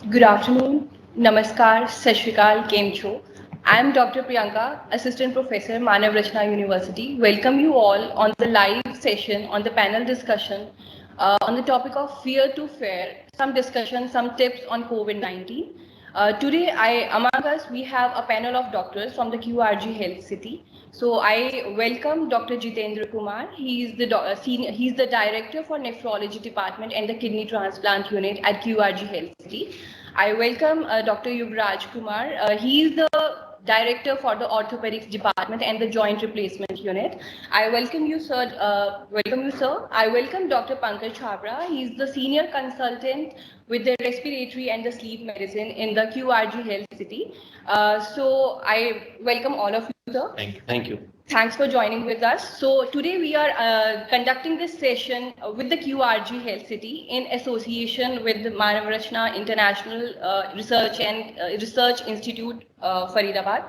Good afternoon, Namaskar, Sat Shri Akal, Kem Cho. I am Dr. Priyanka, Assistant Professor, Manav Rachna University. Welcome you all on the live session on the panel discussion on the topic of fear to fair, some discussion, some tips on COVID-19. Today, among us, we have a panel of doctors from the QRG Health City. So I welcome Dr. Jitendra Kumar. He's the Director for Nephrology Department and the Kidney Transplant Unit at QRG Health City. I welcome Dr. Yuvraj Kumar. He is the Director for the Orthopedics Department and the Joint Replacement Unit. I welcome you, sir. I welcome Dr. Pankaj Chhabra. He is the Senior Consultant with the Respiratory and the Sleep Medicine in the QRG Health City. So I welcome all of you, sir. Thank you. Thanks for joining with us. So today we are conducting this session with the QRG Health City in association with the Manav Rachna International Research Institute, Faridabad.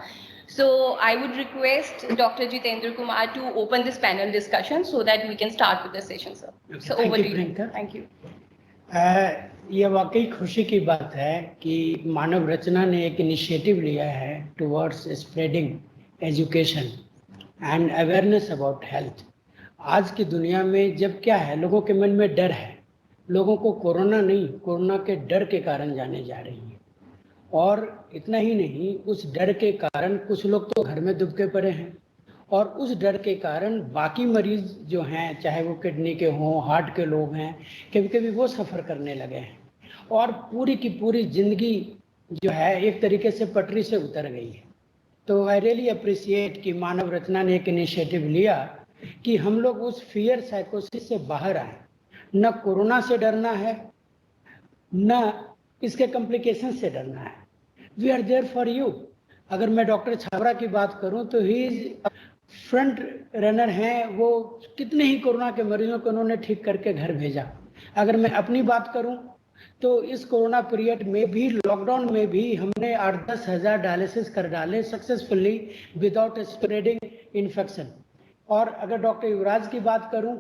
So I would request Dr. Jitendra Kumar to open this panel discussion so that we can start with the session, sir. Okay, So over to you. Thank you. ये वाकई खुशी की बात है कि मानव रचना ने एक initiative लिया है towards spreading education and awareness about health. आज की दुनिया में जब क्या है, लोगों के मन में डर है, लोगों को कोरोना नहीं, कोरोना के डर के कारण जाने जा रही है। और इतना ही नहीं, उस डर के कारण कुछ लोग तो घर में दुबके पड़े हैं और उस डर के कारण बाकी मरीज जो हैं, चाहे वो किडनी के हों, हार्ट के लोग हैं, कभी कभी वो सफ़र करने लगे हैं और पूरी की पूरी ज़िंदगी जो है एक तरीके से पटरी से उतर गई है। तो आई रियली अप्रिशिएट कि मानव रचना ने एक इनिशिएटिव लिया कि हम लोग उस फियर साइकोसिस से बाहर आए। न कोरोना से डरना है, न इसके कॉम्प्लिकेशन से डरना है। We are there for you. अगर मैं डॉक्टर छाबरा की बात करूं तो ही इज फ्रंट रनर हैं। वो कितने ही कोरोना के मरीजों को उन्होंने ठीक करके घर भेजा। अगर मैं अपनी बात करूं तो इस कोरोना पीरियड में भी, लॉकडाउन में भी हमने 8-10 हज़ार डायलिसिस कर डाले सक्सेसफुली विदाउट स्प्रेडिंग इन्फेक्शन। और अगर डॉक्टर युवराज की बात करूं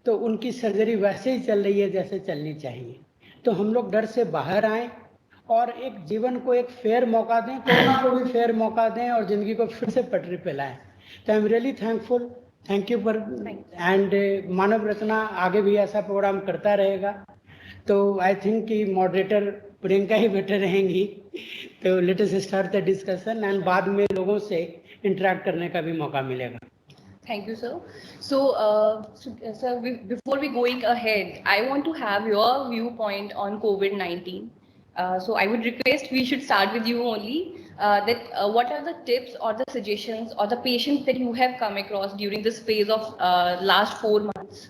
तो उनकी सर्जरी वैसे ही चल रही है जैसे चलनी चाहिए। तो हम लोग डर से बाहर आएँ और एक जीवन को एक फेयर मौका दें, कोरोना को भी फेयर मौका दें और ज़िंदगी को फिर से पटरी पे लाएं। तो I am really thankful, thank you for and Manav Rachna आगे भी ऐसा प्रोग्राम करता रहेगा। तो आई थिंक कि मॉडरेटर प्रियंका ही बेटर रहेंगी। तो let us start the discussion and बाद में लोगों से इंटरेक्ट करने का भी मौका मिलेगा। Thank you, sir. So, sir, before we going ahead, I want to have your viewpoint on COVID-19. So I would request we should start with you only. What are the tips or the suggestions or the patients that you have come across during this phase of last 4 months?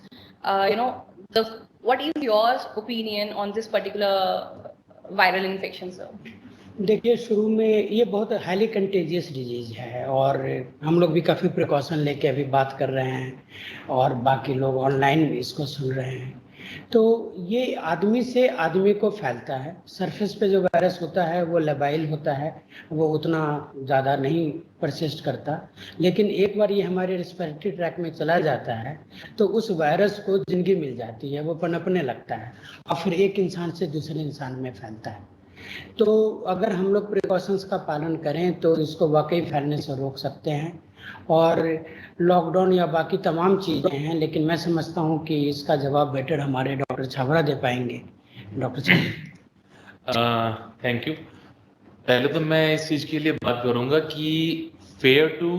What is your opinion on this particular viral infection, sir? देखिए, शुरू में ये बहुत highly contagious disease है और हम लोग भी काफ़ी प्रिकॉशन लेके अभी बात कर रहे हैं और बाकी लोग ऑनलाइन इसको सुन रहे हैं। तो ये आदमी से आदमी को फैलता है। सरफेस पे जो वायरस होता है वो लबाइल होता है, वो उतना ज़्यादा नहीं परसिस्ट करता, लेकिन एक बार ये हमारे रेस्पिरेटरी ट्रैक में चला जाता है तो उस वायरस को ज़िंदगी मिल जाती है, वो पनपने लगता है और फिर एक इंसान से दूसरे इंसान में फैलता है। तो अगर हम लोग प्रिकॉशंस का पालन करें तो इसको वाकई फैलने से रोक सकते हैं। और लॉकडाउन या बाकी तमाम चीज़ें हैं, लेकिन मैं समझता हूं कि इसका जवाब बेटर हमारे डॉक्टर छाबरा दे पाएंगे। डॉक्टर छाबरा। Thank you. पहले तो मैं इस चीज़ के लिए बात करूंगा कि फेयर टू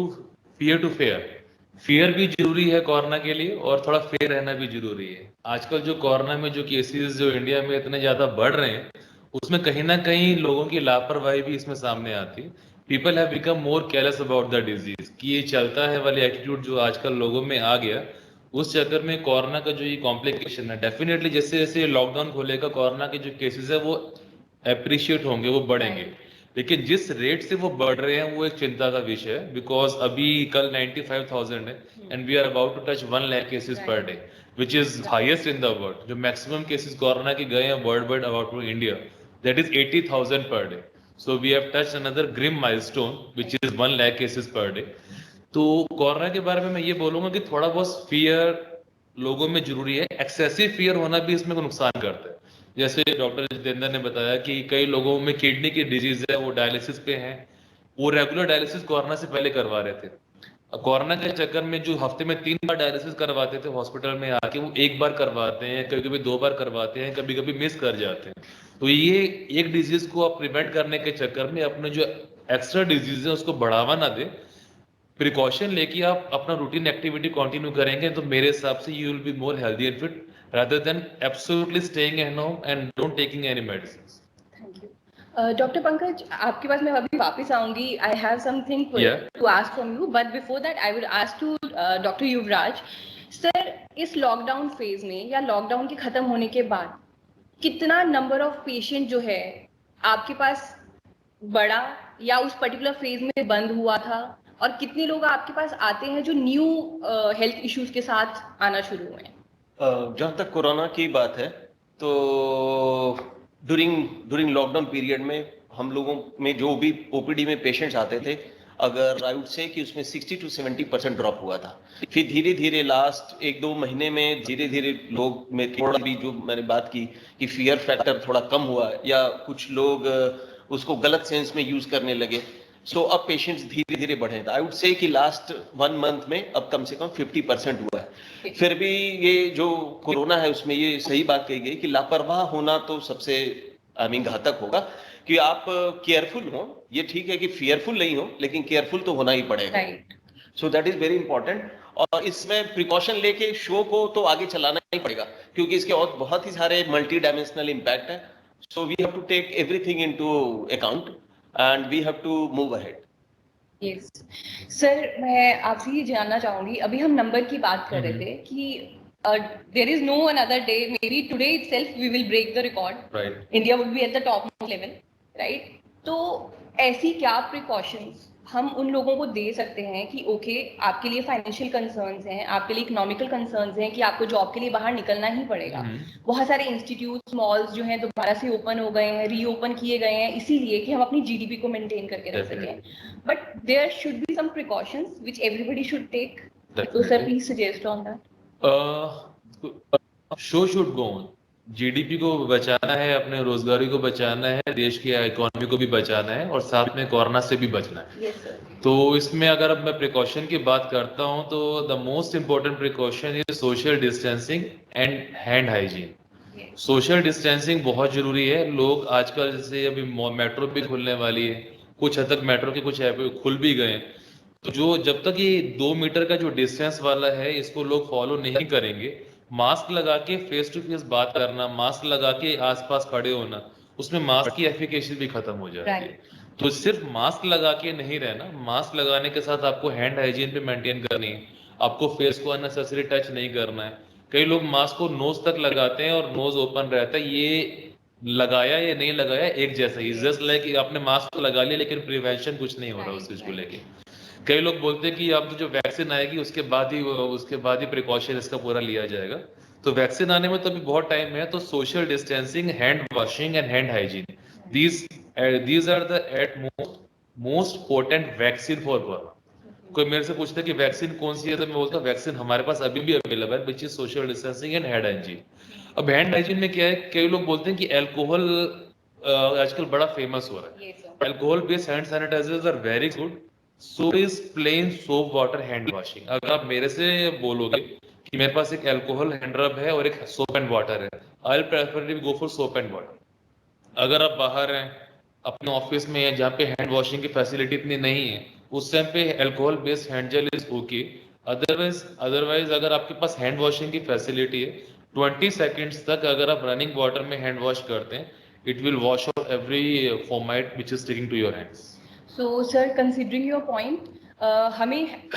फेयर भी जरूरी है कोरोना के लिए और थोड़ा फेयर रहना भी जरूरी है। आजकल जो कोरोना में जो केसेस जो इंडिया में इतने ज़्यादा बढ़ रहे हैं उसमें कहीं ना कहीं लोगों की लापरवाही भी इसमें सामने आती है। People have become more careless about the disease कि ये चलता है वाली एटीट्यूड जो आजकल लोगों में आ गया, उस चक्कर में कोरोना का जो ये कॉम्प्लिकेशन है, डेफिनेटली जैसे जैसे लॉकडाउन खोलेगा कोरोना के जो केसेस है वो अप्रिशिएट होंगे, वो बढ़ेंगे, लेकिन जिस रेट से वो बढ़ रहे हैं वो एक चिंता का विषय है। बिकॉज अभी कल 95,000 है and we are about to touch 1 lakh cases per day which is highest in the world. जो मैक्सिमम केसेस कोरोना के गए हैं world wide about to India, that is 80,000 per day. So we have touched another grim milestone which is 1 lakh cases per day. तो corona के बारे में मैं ये बोलूंगा कि थोड़ा बहुत फियर लोगों में जरूरी है। एक्सेसिव फियर होना भी इसमें नुकसान करता है। जैसे डॉक्टर जितेंद्र ने बताया कि कई लोगों में किडनी की डिजीज है, वो डायलिसिस पे हैं, वो रेगुलर डायलिसिस कोरोना से पहले करवा रहे थे। कोरोना के चक्कर में जो हफ्ते में 3 बार डायलिसिस करवाते थे हॉस्पिटल में आके, वो 1 बार करवाते हैं, कभी कभी 2 बार करवाते हैं, कभी कभी मिस कर जाते हैं। तो ये एक डिजीज को आप प्रिवेंट करने के चक्कर में अपने जो एक्स्ट्रा डिजीज है उसको बढ़ावा ना दे, प्रिकॉशन लेके आप अपना रूटीन एक्टिविटी कंटिन्यू करेंगे तो मेरे हिसाब से you will be more healthy and fit rather than absolutely staying at home and don't taking any medicines. Thank you doctor Pankaj, आपके पास मैं अभी वापस आऊंगी. I have something Yeah. To ask from you, but before that I will ask to doctor Yuvraj. Sir, इस lockdown phase में या lockdown के खत्म होने के बाद कितना नंबर ऑफ पेशेंट जो है आपके पास बढ़ा या उस पर्टिकुलर फेज में बंद हुआ था, और कितने लोग आपके पास आते हैं जो न्यू हेल्थ इश्यूज के साथ आना शुरू हुए हैं? जहाँ तक कोरोना की बात है तो ड्यूरिंग लॉकडाउन पीरियड में हम लोगों में जो भी ओपीडी में पेशेंट्स आते थे, अगर आई वुड से कि उसमें 60 to 70% ड्रॉप हुआ था. फिर धीरे धीरे लास्ट 1-2 महीने में धीरे धीरे लोग में थोड़ा भी, जो मैंने बात की कि फियर फैक्टर थोड़ा कम हुआ या कुछ लोग उसको गलत सेंस में यूज करने लगे. सो अब पेशेंट्स धीरे धीरे बढ़े. आई वुड से कि लास्ट 1 मंथ में अब कम से कम 50% हुआ है. फिर भी ये जो कोरोना है उसमें ये सही बात कही गई कि लापरवाह होना तो सबसे घातक होगा. कि आप केयरफुल हो, ये ठीक है कि फियरफुल नहीं हो, लेकिन केयरफुल तो होना ही पड़ेगा. So that is very important. और इसमें प्रिकॉशन लेके शो को तो आगे चलाना ही पड़ेगा, क्योंकि इसके और बहुत ही सारे मल्टी डायमेंशनल इम्पैक्ट है. So we have to take everything into account and we have to move ahead. Yes. सर, मैं आपसे ये जानना चाहूंगी, अभी हम नंबर की बात कर रहे थे कि there is no another day, maybe today itself we will break the record. Right. India would be at the top level, right? तो ऐसी क्या precautions हम उन लोगों को दे सकते हैं कि ओके, आपके लिए फाइनेंशियल कंसर्न्स हैं, आपके लिए इकोनॉमिकल कंसर्न्स हैं कि आपको जॉब के लिए बाहर निकलना ही पड़ेगा. बहुत सारे इंस्टीट्यूट्स, मॉल्स जो हैं दोबारा से ओपन हो गए हैं, रीओपन किए गए हैं, इसीलिए कि हम अपनी जीडीपी को मेंटेन करके रख सकें. But there should be some precautions which everybody should take. तो sir, please suggest on that. Show should go on. GDP को बचाना है, अपने रोजगारी को बचाना है, देश की इकोनॉमी को भी बचाना है, और साथ में कोरोना से भी बचना है. Yes, sir. तो इसमें अगर अब मैं प्रिकॉशन की बात करता हूं तो the most important precaution is social distancing and hand hygiene. Social distancing बहुत जरूरी है. लोग आजकल, जैसे अभी मेट्रो भी खुलने वाली है, कुछ हद तक मेट्रो के कुछ ऐप खुल भी गए, तो जो जब तक ये 2 मीटर का जो डिस्टेंस वाला है इसको लोग फॉलो नहीं करेंगे, मास्क लगा के फेस टू फेस बात करना, मास्क लगा के आसपास खड़े होना, उसमें मास्क की एफिकेसी भी खत्म हो जाती है. तो सिर्फ मास्क लगा के नहीं रहना, मास्क लगाने के साथ आपको हैंड हाइजीन भी मेंटेन करनी है. आपको फेस को अननेसेसरी टच नहीं करना है. कई लोग मास्क को नोज तक लगाते हैं और नोज ओपन रहता है. ये लगाया या नहीं लगाया एक जैसा ही, जस्ट लाइक आपने मास्क तो लगा लिया लेकिन प्रिवेंशन कुछ नहीं हो रहा उस चीज को लेके. कई लोग बोलते हैं कि अब तो जो वैक्सीन आएगी उसके बाद ही प्रिकॉशन इसका पूरा लिया जाएगा. तो वैक्सीन आने में तो अभी बहुत टाइम है. तो social distancing, hand washing and hand hygiene, these are the at most potent vaccine for corona. कोई मेरे से पूछता है कि वैक्सीन कौन सी है, तो मैं बोलता हूँ वैक्सीन हमारे पास अभी भी अवेलेबल है, which is social distancing and hand hygiene. अब हैंड हाइजीन में क्या है, कई लोग बोलते हैं कि अल्कोहल आजकल बड़ा फेमस हो रहा है. Alcohol based hand sanitisers are very good. So is plain soap water hand washing. अगर आप मेरे से बोलोगे कि मेरे पास एक अल्कोहल हैंड रब है और एक सोप एंड वाटर है, I will preferably go for soap and water. अगर आप बाहर हैं, अपने ऑफिस में है जहाँ पे हैंड वॉशिंग की फैसिलिटी इतनी नहीं है, उस टाइम पे alcohol based hand gel is okay. Otherwise अगर आपके पास हैंड वॉशिंग की फैसिलिटी है, 20 सेकेंड्स तक अगर आप रनिंग वाटर में हैंड वॉश करते हैं, it will wash out every fomite which is sticking to your hands. So sir, considering your point, हमें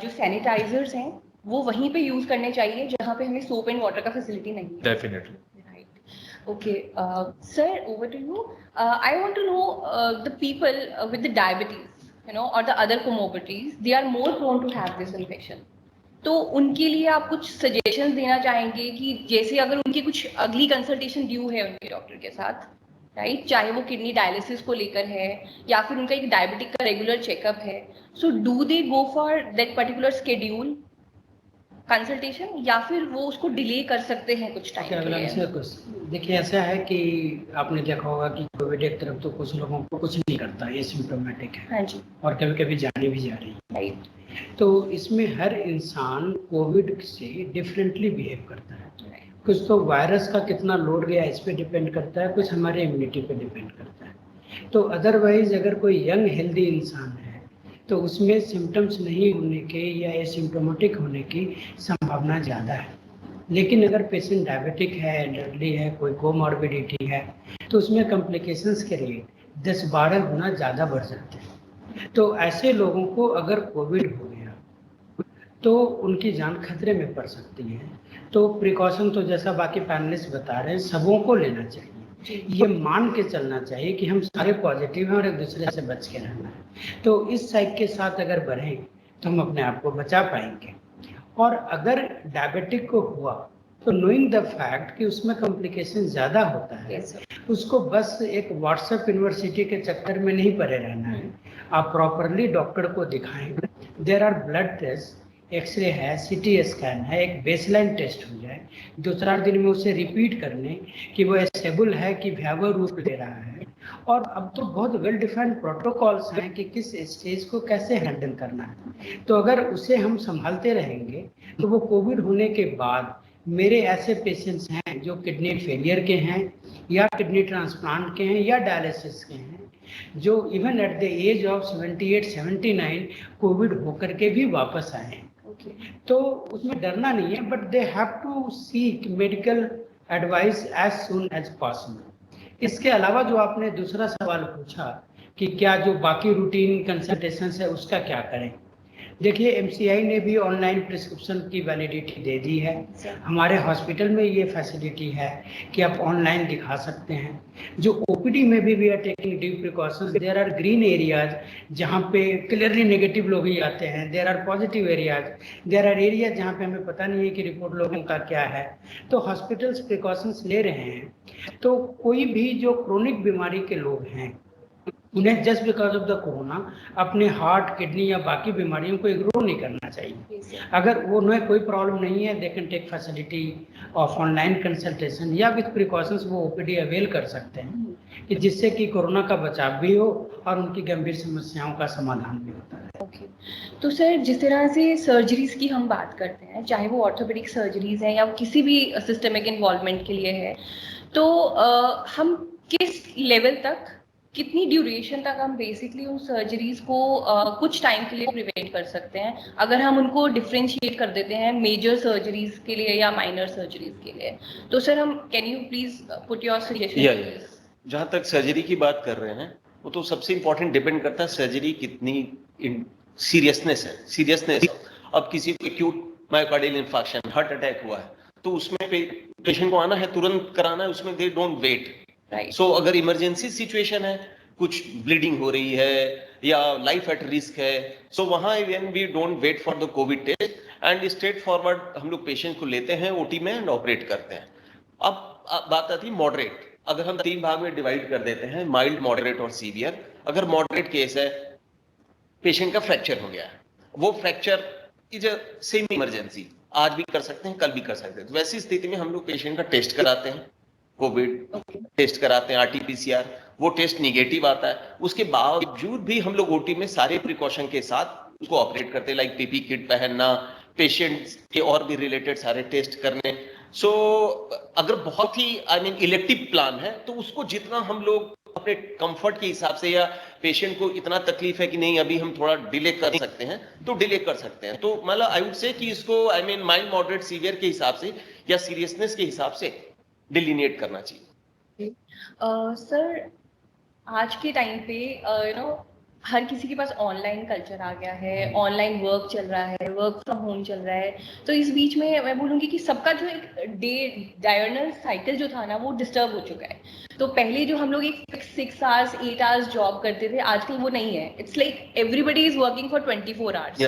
जो सैनिटाइजर्स हैं वो वहीं पे यूज करने चाहिए जहाँ पे हमें सोप एंड वाटर का फैसिलिटी नहीं है. Definitely. Okay, sir, over to you. I want to know the people with the diabetes, or the other comorbidities, they are more prone to have this infection. तो उनके लिए आप कुछ suggestions देना चाहेंगे कि जैसे अगर उनकी कुछ अगली कंसल्टेशन ड्यू है उनके डॉक्टर के साथ, राइट, चाहे वो किडनी डायलिसिस को लेकर है या फिर उनका एक डायबिटिक का रेगुलर चेकअप है, so do they go for that particular schedule consultation या फिर वो उसको डिले कर सकते हैं कुछ टाइम के लिए? देखिए ऐसा है कि आपने देखा होगा कि कोविड एक तरफ तो कुछ लोगों को कुछ नहीं करता, ये सिम्टोमेटिक है। हाँ जी। और कभी कभी जाने भी जा रही है। राइट। तो इसमें हर इंसान कोविड से डिफरेंटली बिहेव करता है। कुछ तो वायरस का कितना लोड गया इस पे डिपेंड करता है, कुछ हमारे इम्यूनिटी पे डिपेंड करता है। तो अदरवाइज अगर कोई यंग हेल्दी इंसान है तो उसमें सिम्टम्स नहीं होने के या एसिम्प्टोमेटिक होने की संभावना ज़्यादा है। लेकिन अगर पेशेंट डायबिटिक है, एल्डरली है, कोई कोमॉर्बिडिटी है, तो उसमें कॉम्प्लिकेशंस के लिए 10-12 गुना ज़्यादा बढ़ जाते हैं। तो ऐसे लोगों को अगर कोविड हो गया तो उनकी जान खतरे में पड़ सकती है। तो प्रिकॉशन तो जैसा बाकी पैनलिस्ट बता रहे हैं सबों को लेना चाहिए। ये मान के चलना चाहिए कि हम सारे पॉजिटिव हैं और एक दूसरे से बच के रहना है। तो इस साइड के साथ अगर बढ़ें तो हम अपने आप को बचा पाएंगे। और अगर डायबिटिक को हुआ तो नोइंग द फैक्ट कि उसमें कॉम्प्लिकेशन ज़्यादा होता है, उसको बस एक व्हाट्सएप यूनिवर्सिटी के चक्कर में नहीं पड़े रहना है। आप प्रॉपरली डॉक्टर को दिखाएं। There are blood test, x-ray है, सीटी स्कैन है, एक बेसलाइन टेस्ट हो जाए, 2-4 दिन में उसे रिपीट करने कि वो स्टेबल है कि भयावह रूप ले रहा है। और अब तो बहुत वेल डिफाइंड प्रोटोकॉल्स हैं कि किस स्टेज को कैसे हैंडल करना है। तो अगर उसे हम संभालते रहेंगे तो वो कोविड होने के बाद, मेरे ऐसे पेशेंट्स हैं जो किडनी फेलियर के हैं या किडनी ट्रांसप्लांट के हैं या डायलिसिस के हैं, जो even at the age of 78-79 covid होकर के भी वापस आए हैं। तो उसमें डरना नहीं है, but they have to seek medical advice as soon as possible. इसके अलावा जो आपने दूसरा सवाल पूछा कि क्या जो बाकी रूटीन कंसल्टेशंस है उसका क्या करें, देखिए एमसीआई ने भी ऑनलाइन प्रिस्क्रिप्शन की वैलिडिटी दे दी है। हमारे हॉस्पिटल में ये फैसिलिटी है कि आप ऑनलाइन दिखा सकते हैं। जो ओपीडी में भी we are taking due precautions. There are green areas जहाँ पे क्लियरली नेगेटिव लोग ही आते हैं, there are positive areas, there are areas जहाँ पे हमें पता नहीं है कि रिपोर्ट लोगों का क्या है। तो हॉस्पिटल्स प्रिकॉशंस ले रहे हैं। तो कोई भी जो क्रोनिक बीमारी के लोग हैं उन्हें just because of the corona अपने हार्ट, किडनी या बाकी बीमारियों को इग्नोर नहीं करना चाहिए। अगर वो उन्हें कोई प्रॉब्लम नहीं है, they can take facility of online consultation या विद प्रिकॉशंस वो ओपीडी अवेल कर सकते हैं कि जिससे कि कोरोना का बचाव भी हो और उनकी गंभीर समस्याओं का समाधान भी होता है। ओके। तो सर जिस तरह से सर्जरीज की हम बात करते हैं, चाहे वो ऑर्थोपेडिक सर्जरीज हैं या किसी भी सिस्टमिक इन्वॉल्वमेंट के लिए है, तो हम किस लेवल तक, कितनी ड्यूरेशन तक हम बेसिकली उन सर्जरीज को कुछ टाइम के लिए प्रिवेंट कर सकते हैं, अगर हम उनको डिफरेंशिएट कर देते हैं मेजर सर्जरीज के लिए या माइनर सर्जरीज के लिए? तो सर हम can you please put your suggestion? जहाँ तक सर्जरी की बात कर रहे हैं वो तो सबसे इम्पोर्टेंट डिपेंड करता है सर्जरी कितनी सीरियसनेस है। सीरियसनेस, अब किसी को acute myocardial infarction, heart attack हुआ है तो उसमें पेशेंट को आना है, तुरंत कराना है, उसमें दे डोंट वेट। सो अगर इमरजेंसी सिचुएशन है, कुछ ब्लीडिंग हो रही है या लाइफ एट रिस्क है, सो वहां when we don't wait for the covid test and straight forward हम लोग पेशेंट को लेते हैं ओटी में एंड ऑपरेट करते हैं। अब बात आती है मॉडरेट। अगर हम 3 भाग में डिवाइड कर देते हैं, माइल्ड, मॉडरेट और सीवियर। अगर मॉडरेट केस है, पेशेंट का फ्रैक्चर हो गया है, वो fracture is a semi emergency, आज भी कर सकते हैं, कल भी कर सकते हैं। तो वैसी स्थिति में हम लोग पेशेंट का टेस्ट कराते हैं, कोविड टेस्ट कराते हैं, आरटीपीसीआर, वो टेस्ट निगेटिव आता है। उसके बावजूद भी हम लोग ओटी में सारे प्रिकॉशन के साथ उसको ऑपरेट करते हैं, लाइक पीपी किट पहनना, पेशेंट्स के और भी रिलेटेड सारे टेस्ट करने। सो अगर बहुत ही इलेक्टिव प्लान है तो उसको जितना हम लोग अपने कंफर्ट के हिसाब से या पेशेंट को इतना तकलीफ है कि नहीं अभी हम थोड़ा डिले कर सकते हैं तो डिले कर सकते हैं। तो मतलब आई वुड से कि इसको माइल्ड, मॉडरेट, सीवियर के हिसाब से या सीरियसनेस के हिसाब से डिलीनिएट करना चाहिए। सर आज के टाइम पे हर किसी के पास ऑनलाइन कल्चर आ गया है, ऑनलाइन वर्क चल रहा है, वर्क फ्रॉम होम चल रहा है। तो इस बीच में मैं बोलूँगी कि सबका जो एक डायर्नल साइकिल जो था ना वो डिस्टर्ब हो चुका है। तो पहले जो हम लोग एक 6 आवर्स 8 आवर्स जॉब करते थे, आजकल वो नहीं है। It's like everybody is working for 24 hours,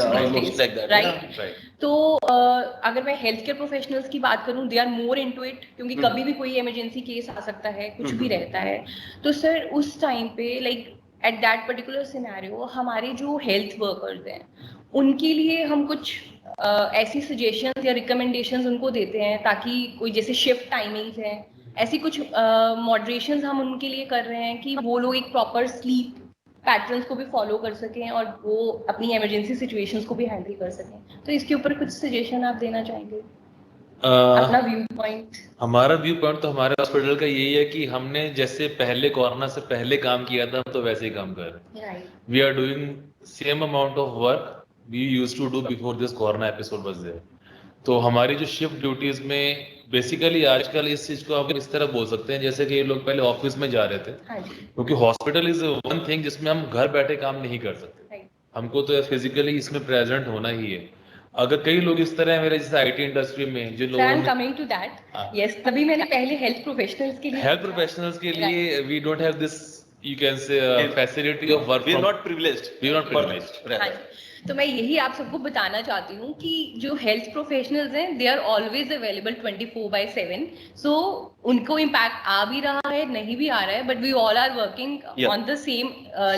right? तो अगर मैं हेल्थ केयर प्रोफेशनल्स की बात करूं, they are more into it, क्योंकि कभी भी कोई इमरजेंसी केस आ सकता है, कुछ भी रहता है। तो सर उस टाइम पे like at that particular scenario हमारे जो हेल्थ वर्कर्स हैं उनके लिए हम कुछ ऐसी सजेशंस या रिकमेंडेशंस उनको देते हैं ताकि कोई जैसे शिफ्ट टाइमिंग्स हैं ऐसी कुछ मॉडरेशंस हम उनके लिए कर रहे हैं कि वो लोग एक प्रॉपर स्लीप पैटर्न्स को भी फॉलो कर सकें और वो अपनी इमरजेंसी सिचुएशंस को भी हैंडल कर सकें। तो इसके ऊपर कुछ सजेशन आप देना चाहेंगे? अपना व्यू पॉइंट। हमारा व्यू पॉइंट तो हमारे हॉस्पिटल का यही है कि हमने जैसे पहले कोरोना से पहले काम किया था, हम तो वैसे ही काम कर रहे हैं। Right. We are doing same amount of work we used to do before this corona episode was there. तो हमारी जो शिफ्ट ड्यूटीज में बेसिकली आजकल इस चीज को आप इस तरह बोल सकते हैं जैसे कि ये लोग पहले ऑफिस में जा रहे थे, हाँ जी। क्योंकि हॉस्पिटल इज वन थिंग जिसमें हम घर बैठे काम नहीं कर सकते। राइट। हमको तो फिजिकली इसमें प्रेजेंट होना ही है। अगर कई लोग इस तरह है मेरे जैसे आईटी इंडस्ट्री में जो सर आई एम लोग कमिंग टू दैट। यस, तभी मैंने पहले हेल्थ प्रोफेशनल्स के लिए हेल्थ प्रोफेशनल्स के लिए we don't have this you can say facility of work we are from not privileged, we are not privileged. हाँ जी। तो मैं यही आप सबको बताना चाहती हूँ कि जो हेल्थ प्रोफेशनल्स हैं दे आर ऑलवेज अवेलेबल 24/7। सो उनको इम्पैक्ट आ भी रहा है, नहीं भी आ रहा है, but we all are working on the same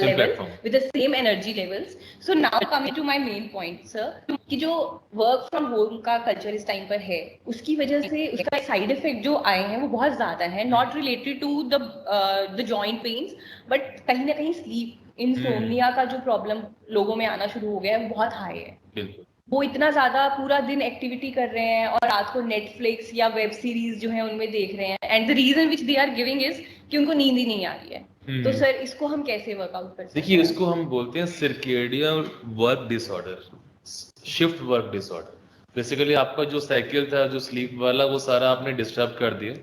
level with the same energy levels. So now coming to my main point sir, कि जो वर्क फ्रॉम होम का कल्चर इस टाइम पर है उसकी वजह से उसका साइड इफेक्ट जो आए हैं वो बहुत ज्यादा है, not related to the joint pains, but कहीं ना कहीं स्लीप इंसोम्निया का जो प्रॉब्लम लोगों में आना शुरू हो गया है वो बहुत हाई है। बिल्कुल। वो इतना ज्यादा पूरा दिन एक्टिविटी कर रहे हैं और रात को नेटफ्लिक्स या वेब सीरीज जो है उनमें देख रहे हैं, and the reason which they are giving is कि उनको नींद ही नहीं आ रही है। तो सर इसको हम कैसे वर्कआउट कर सकते हैं? देखिए, इसको हम बोलते हैं circadian work disorder, shift work disorder. Basically आपका जो साइकिल था जो स्लीप वाला वो सारा आपने डिस्टर्ब कर दिया।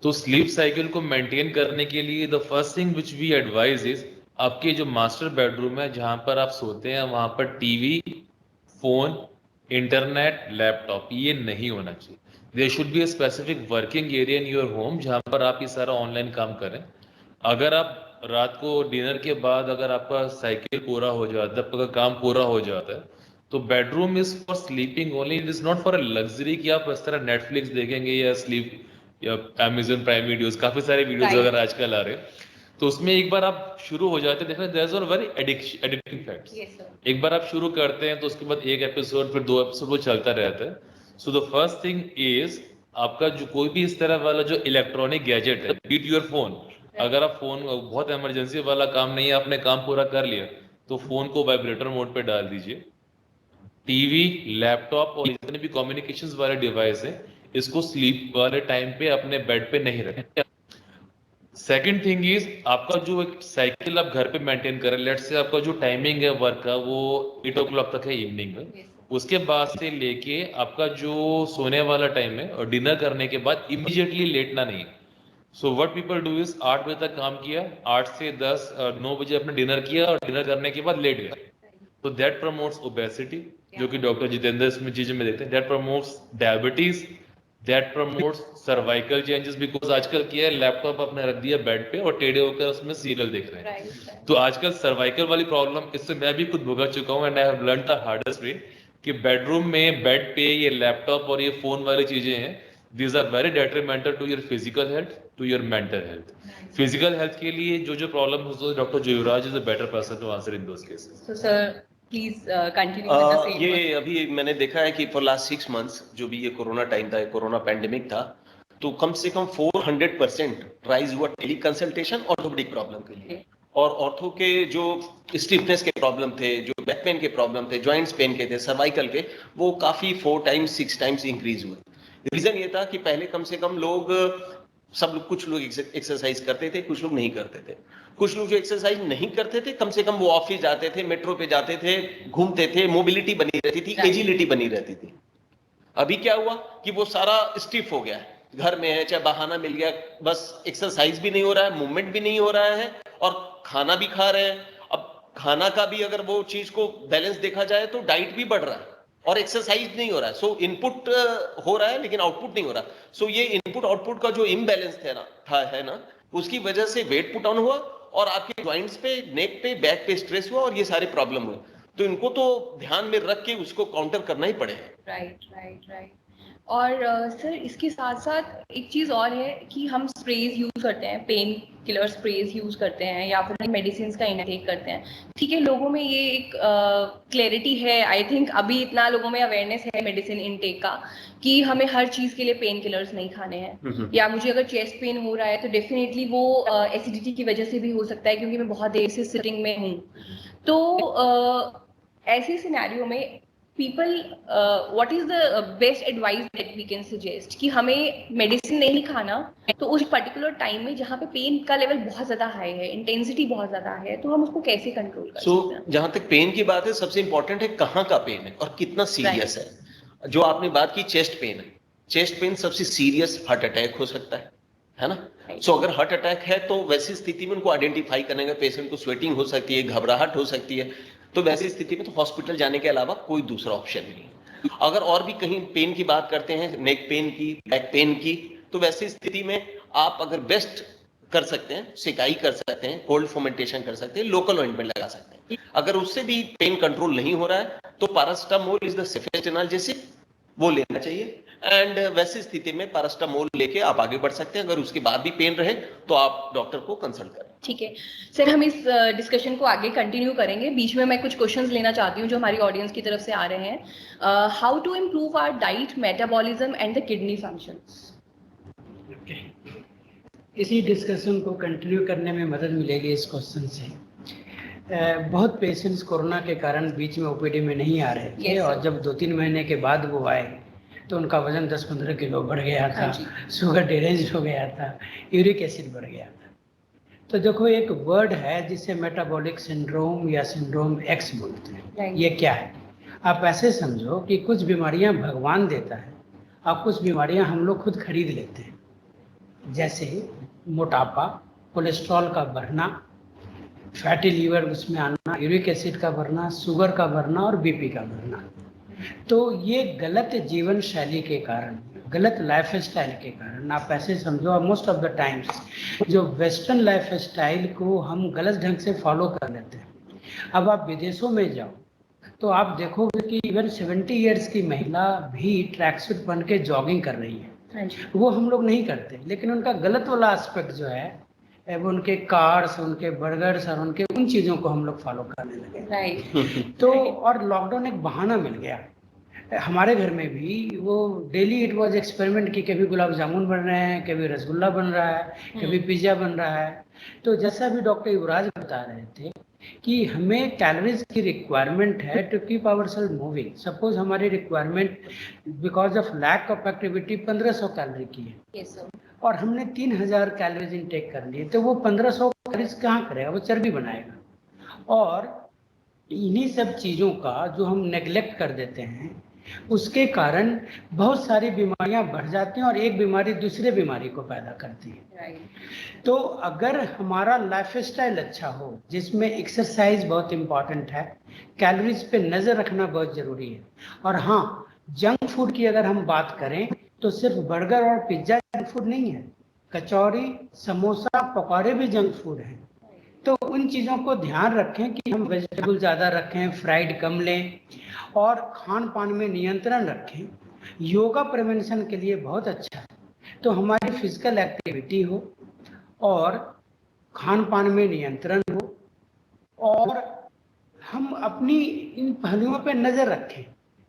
तो स्लीप साइकिल को मेंटेन करने के लिए the first thing which we advise is आपके जो मास्टर बेडरूम है जहां पर आप सोते हैं वहां पर टीवी, फोन, इंटरनेट, लैपटॉप ये नहीं होना चाहिए। There should be a specific working area in your home जहां पर आप ये सारा ऑनलाइन काम करें। अगर आप रात को डिनर के बाद अगर आपका साइकिल पूरा हो जाता है, आपका काम पूरा हो जाता है, तो bedroom is for sleeping only, it is not for a luxury कि आप इस तरह नेटफ्लिक्स देखेंगे या स्लीप या अमेजन प्राइम वीडियोस, काफी सारे वीडियोस Right. अगर आजकल आ रहे हैं, तो उसमें एक बार आप शुरू हो जाते हैं देखना, there is a very addictive facts. Yes, sir. एक बार आप शुरू करते हैं तो उसके बाद एक एपिसोड फिर 2 एपिसोड वो चलता रहता है। So the first thing is आपका जो कोई भी इस तरह वाला जो इलेक्ट्रॉनिक गैजेट है, बीट योर फोन, अगर आप फोन बहुत इमरजेंसी वाला काम नहीं है, आपने काम पूरा कर लिया, तो फोन को वाइब्रेटर मोड पे डाल दीजिए। टीवी, लैपटॉप और जितने भी कम्युनिकेशंस वाले डिवाइस हैं, इसको स्लीप वाले टाइम पे अपने बेड पे नहीं रखें। सेकंड थिंग इज आपका जो एक साइकिल आप घर पे मेंटेन करें, लेट से आपका जो टाइमिंग है वर्क का वो 8 o'clock तक है इवनिंग में, Yes, sir. उसके बाद से लेके आपका जो सोने वाला टाइम है और डिनर करने के बाद इमीडिएटली लेटना नहीं। So what people do is 8 बजे तक काम किया, 8 से 10 9 बजे अपने डिनर किया और डिनर करने के बाद लेट गए। तो दैट प्रमोट्स ओबेसिटी, जो कि डॉक्टर जितेंद्र इसमें चीजें में देखते हैं, that promotes diabetes, that promotes cervical changes, because आजकल क्या है, लैपटॉप आपने रख दिया बेड पे और टेढ़े होकर उसमें सीरियल देख रहे हैं। Right. तो आजकल सर्वाइकल वाली प्रॉब्लम, इससे मैं भी खुद भुगत चुका हूँ, and I have learn the hardest way कि बेडरूम में बेड पे ये लैपटॉप और ये फोन वाली चीजें हैं, these are very detrimental to your physical health, to your mental health. Physical health के लिए जो प्रॉब्लम हो, doctor जुयुराज is a better person to answer in those cases. So sir, please continue with the same. ये अभी मैंने देखा है कि फॉर लास्ट 6 मंथ्स जो भी ये कोरोना टाइम था, कोरोना पैंडेमिक था, तो कम से कम 400% राइज हुआ टेली कंसल्टेशन ऑर्थोपेडिक प्रॉब्लम के लिए। और ऑर्थो के जो स्टिफनेस के प्रॉब्लम थे, जो बैक पेन के प्रॉब्लम थे, जॉइंट्स पेन के थे, सर्वाइकल के, वो काफी 4 टाइम्स 6 टाइम्स इंक्रीज हुए। रीजन ये था कि पहले कम से कम लोग सब लोग, कुछ लोग एक्सरसाइज करते थे, कुछ लोग नहीं करते थे। कुछ लोग जो एक्सरसाइज नहीं करते थे, कम से कम वो ऑफिस जाते थे, मेट्रो पे जाते थे, घूमते थे, मोबिलिटी बनी रहती थी, एजिलिटी बनी रहती थी। अभी क्या हुआ कि वो सारा स्टिफ हो गया है, घर में है, चाहे बहाना मिल गया, बस एक्सरसाइज भी नहीं हो रहा है, मूवमेंट भी नहीं हो रहा है, और खाना भी खा रहे हैं। अब खाना का भी अगर वो चीज को बैलेंस देखा जाए तो डाइट भी बढ़ रहा है और एक्सरसाइज नहीं हो रहा है। सो इनपुट हो रहा है लेकिन आउटपुट नहीं हो रहा। सो ये इनपुट आउटपुट का जो इम्बैलेंस है ना, उसकी वजह से वेट पुट ऑन हुआ और आपके जॉइंट्स पे, नेक पे, बैक पे स्ट्रेस हुआ और ये सारे प्रॉब्लम हुए। तो इनको तो ध्यान में रख के उसको काउंटर करना ही पड़ेगा। राइट। और सर इसके साथ साथ एक चीज और है कि हम स्प्रेज यूज करते हैं पेन किलर स्प्रेज यूज करते हैं या फिर मेडिसिन का इनटेक करते हैं, ठीक है, लोगों में ये एक क्लैरिटी है, आई थिंक अभी इतना लोगों में अवेयरनेस है मेडिसिन इनटेक का कि हमें हर चीज के लिए पेन किलर्स नहीं खाने हैं, या मुझे अगर चेस्ट पेन हो रहा है तो डेफिनेटली वो एसिडिटी की वजह से भी हो सकता है क्योंकि मैं बहुत देर से सिटिंग में हूँ। तो ऐसे सिनेरियो में people what is the best advice that we can suggest कि हमें मेडिसिन नहीं खाना तो उस पर्टिकुलर टाइम में जहाँ पे पेन का लेवल बहुत ज्यादा हाई है, इंटेंसिटी बहुत ज्यादा है, तो हम उसको कैसे कंट्रोल कर सकते हैं? जहां तक पेन की बात है, सबसे इंपॉर्टेंट है कहाँ का पेन है और कितना सीरियस है। जो आपने बात की चेस्ट पेन है, चेस्ट पेन सबसे सीरियस हार्ट अटैक हो सकता है ना। सो अगर हार्ट अटैक है तो वैसी स्थिति में उनको आइडेंटिफाई करने का, पेशेंट को स्वेटिंग हो सकती है, घबराहट हो सकती है, तो वैसी स्थिति में तो हॉस्पिटल जाने के अलावा कोई दूसरा ऑप्शन नहीं। अगर और भी कहीं पेन की बात करते हैं, नेक पेन की, बैक पेन की, तो वैसी स्थिति में आप अगर बेस्ट कर सकते हैं, सिकाई कर सकते हैं, कोल्ड फर्मेंटेशन कर सकते हैं, लोकल ऑइंटमेंट लगा सकते हैं। अगर उससे भी पेन कंट्रोल नहीं हो रहा है तो paracetamol is the safest analgesic, वो लेना चाहिए। एंड वैसी स्थिति में पैरासिटामोल लेके आप आगे बढ़ सकते हैं। अगर उसके बाद भी पेन रहे तो आप डॉक्टर को कंसल्ट करें। ठीक है सर, हम इस डिस्कशन को आगे कंटिन्यू करेंगे। बीच में मैं कुछ क्वेश्चंस लेना चाहती हूँ जो हमारी ऑडियंस की तरफ से आ रहे हैं। How to improve our diet, metabolism and the kidney functions? इसी डिस्कशन को कंटिन्यू करने में मदद मिलेगी इस क्वेश्चन से। बहुत पेशेंट्स कोरोना के कारण बीच में ओपीडी में नहीं आ रहे थे, और जब 2-3 महीने के बाद वो आए तो उनका वजन 10-15 किलो बढ़ गया था, शुगर डिरेंज हो गया था, यूरिक एसिड बढ़ गया था। तो देखो, एक वर्ड है जिसे मेटाबॉलिक सिंड्रोम या सिंड्रोम एक्स बोलते हैं। ये क्या है? आप ऐसे समझो कि कुछ बीमारियां भगवान देता है और कुछ बीमारियां हम लोग खुद खरीद लेते हैं, जैसे मोटापा, कोलेस्ट्रॉल का बढ़ना, फैटी लीवर उसमें आना, यूरिक एसिड का बढ़ना, शुगर का बढ़ना और बीपी का बढ़ना। तो ये गलत जीवन शैली के कारण, गलत लाइफ स्टाइल के कारण, आप ऐसे समझो, मोस्ट ऑफ द टाइम्स जो वेस्टर्न लाइफ स्टाइल को हम गलत ढंग से फॉलो कर लेते हैं। अब आप विदेशों में जाओ तो आप देखोगे कि इवन 70 ईयर्स की महिला भी ट्रैक सूट पहन के जॉगिंग कर रही है। वो हम लोग नहीं करते, लेकिन उनका गलत वाला एस्पेक्ट जो है वो उनके कार्स, उनके बर्गर्स और उनके उन चीज़ों को हम लोग फॉलो करने लगे। तो और लॉकडाउन एक बहाना मिल गया। हमारे घर में भी वो डेली इट वाज एक्सपेरिमेंट कि कभी गुलाब जामुन बन रहे हैं, कभी रसगुल्ला बन रहा है, कभी पिज्ज़ा बन रहा है। तो जैसा भी डॉक्टर युवराज बता रहे थे कि हमें कैलोरीज की रिक्वायरमेंट है to keep ourself moving. Suppose हमारी requirement because of lack of activity 1500 calorie की है, और हमने 3000 कैलोरीज इनटेक कर लिए, तो वो 1500 कैलोरीज कहाँ करेगा? वो चर्बी बनाएगा। और इन्हीं सब चीज़ों का जो हम नेग्लेक्ट कर देते हैं, उसके कारण बहुत सारी बीमारियां बढ़ जाती हैं और एक बीमारी दूसरे बीमारी को पैदा करती है। तो अगर हमारा लाइफस्टाइल अच्छा हो, जिसमें एक्सरसाइज बहुत इम्पॉर्टेंट है, कैलोरीज पे नज़र रखना बहुत ज़रूरी है। और हाँ, जंक फूड की अगर हम बात करें तो सिर्फ बर्गर और पिज्ज़ा जंक फूड नहीं है, कचौरी, समोसा, पकौड़े भी जंक फूड हैं। तो उन चीज़ों को ध्यान रखें कि हम वेजिटेबल ज़्यादा रखें, फ्राइड कम लें और खान पान में नियंत्रण रखें। योगा प्रिवेंशन के लिए बहुत अच्छा है। तो हमारी फिजिकल एक्टिविटी हो और खान पान में नियंत्रण हो और हम अपनी इन पहलुओं पे नज़र रखें।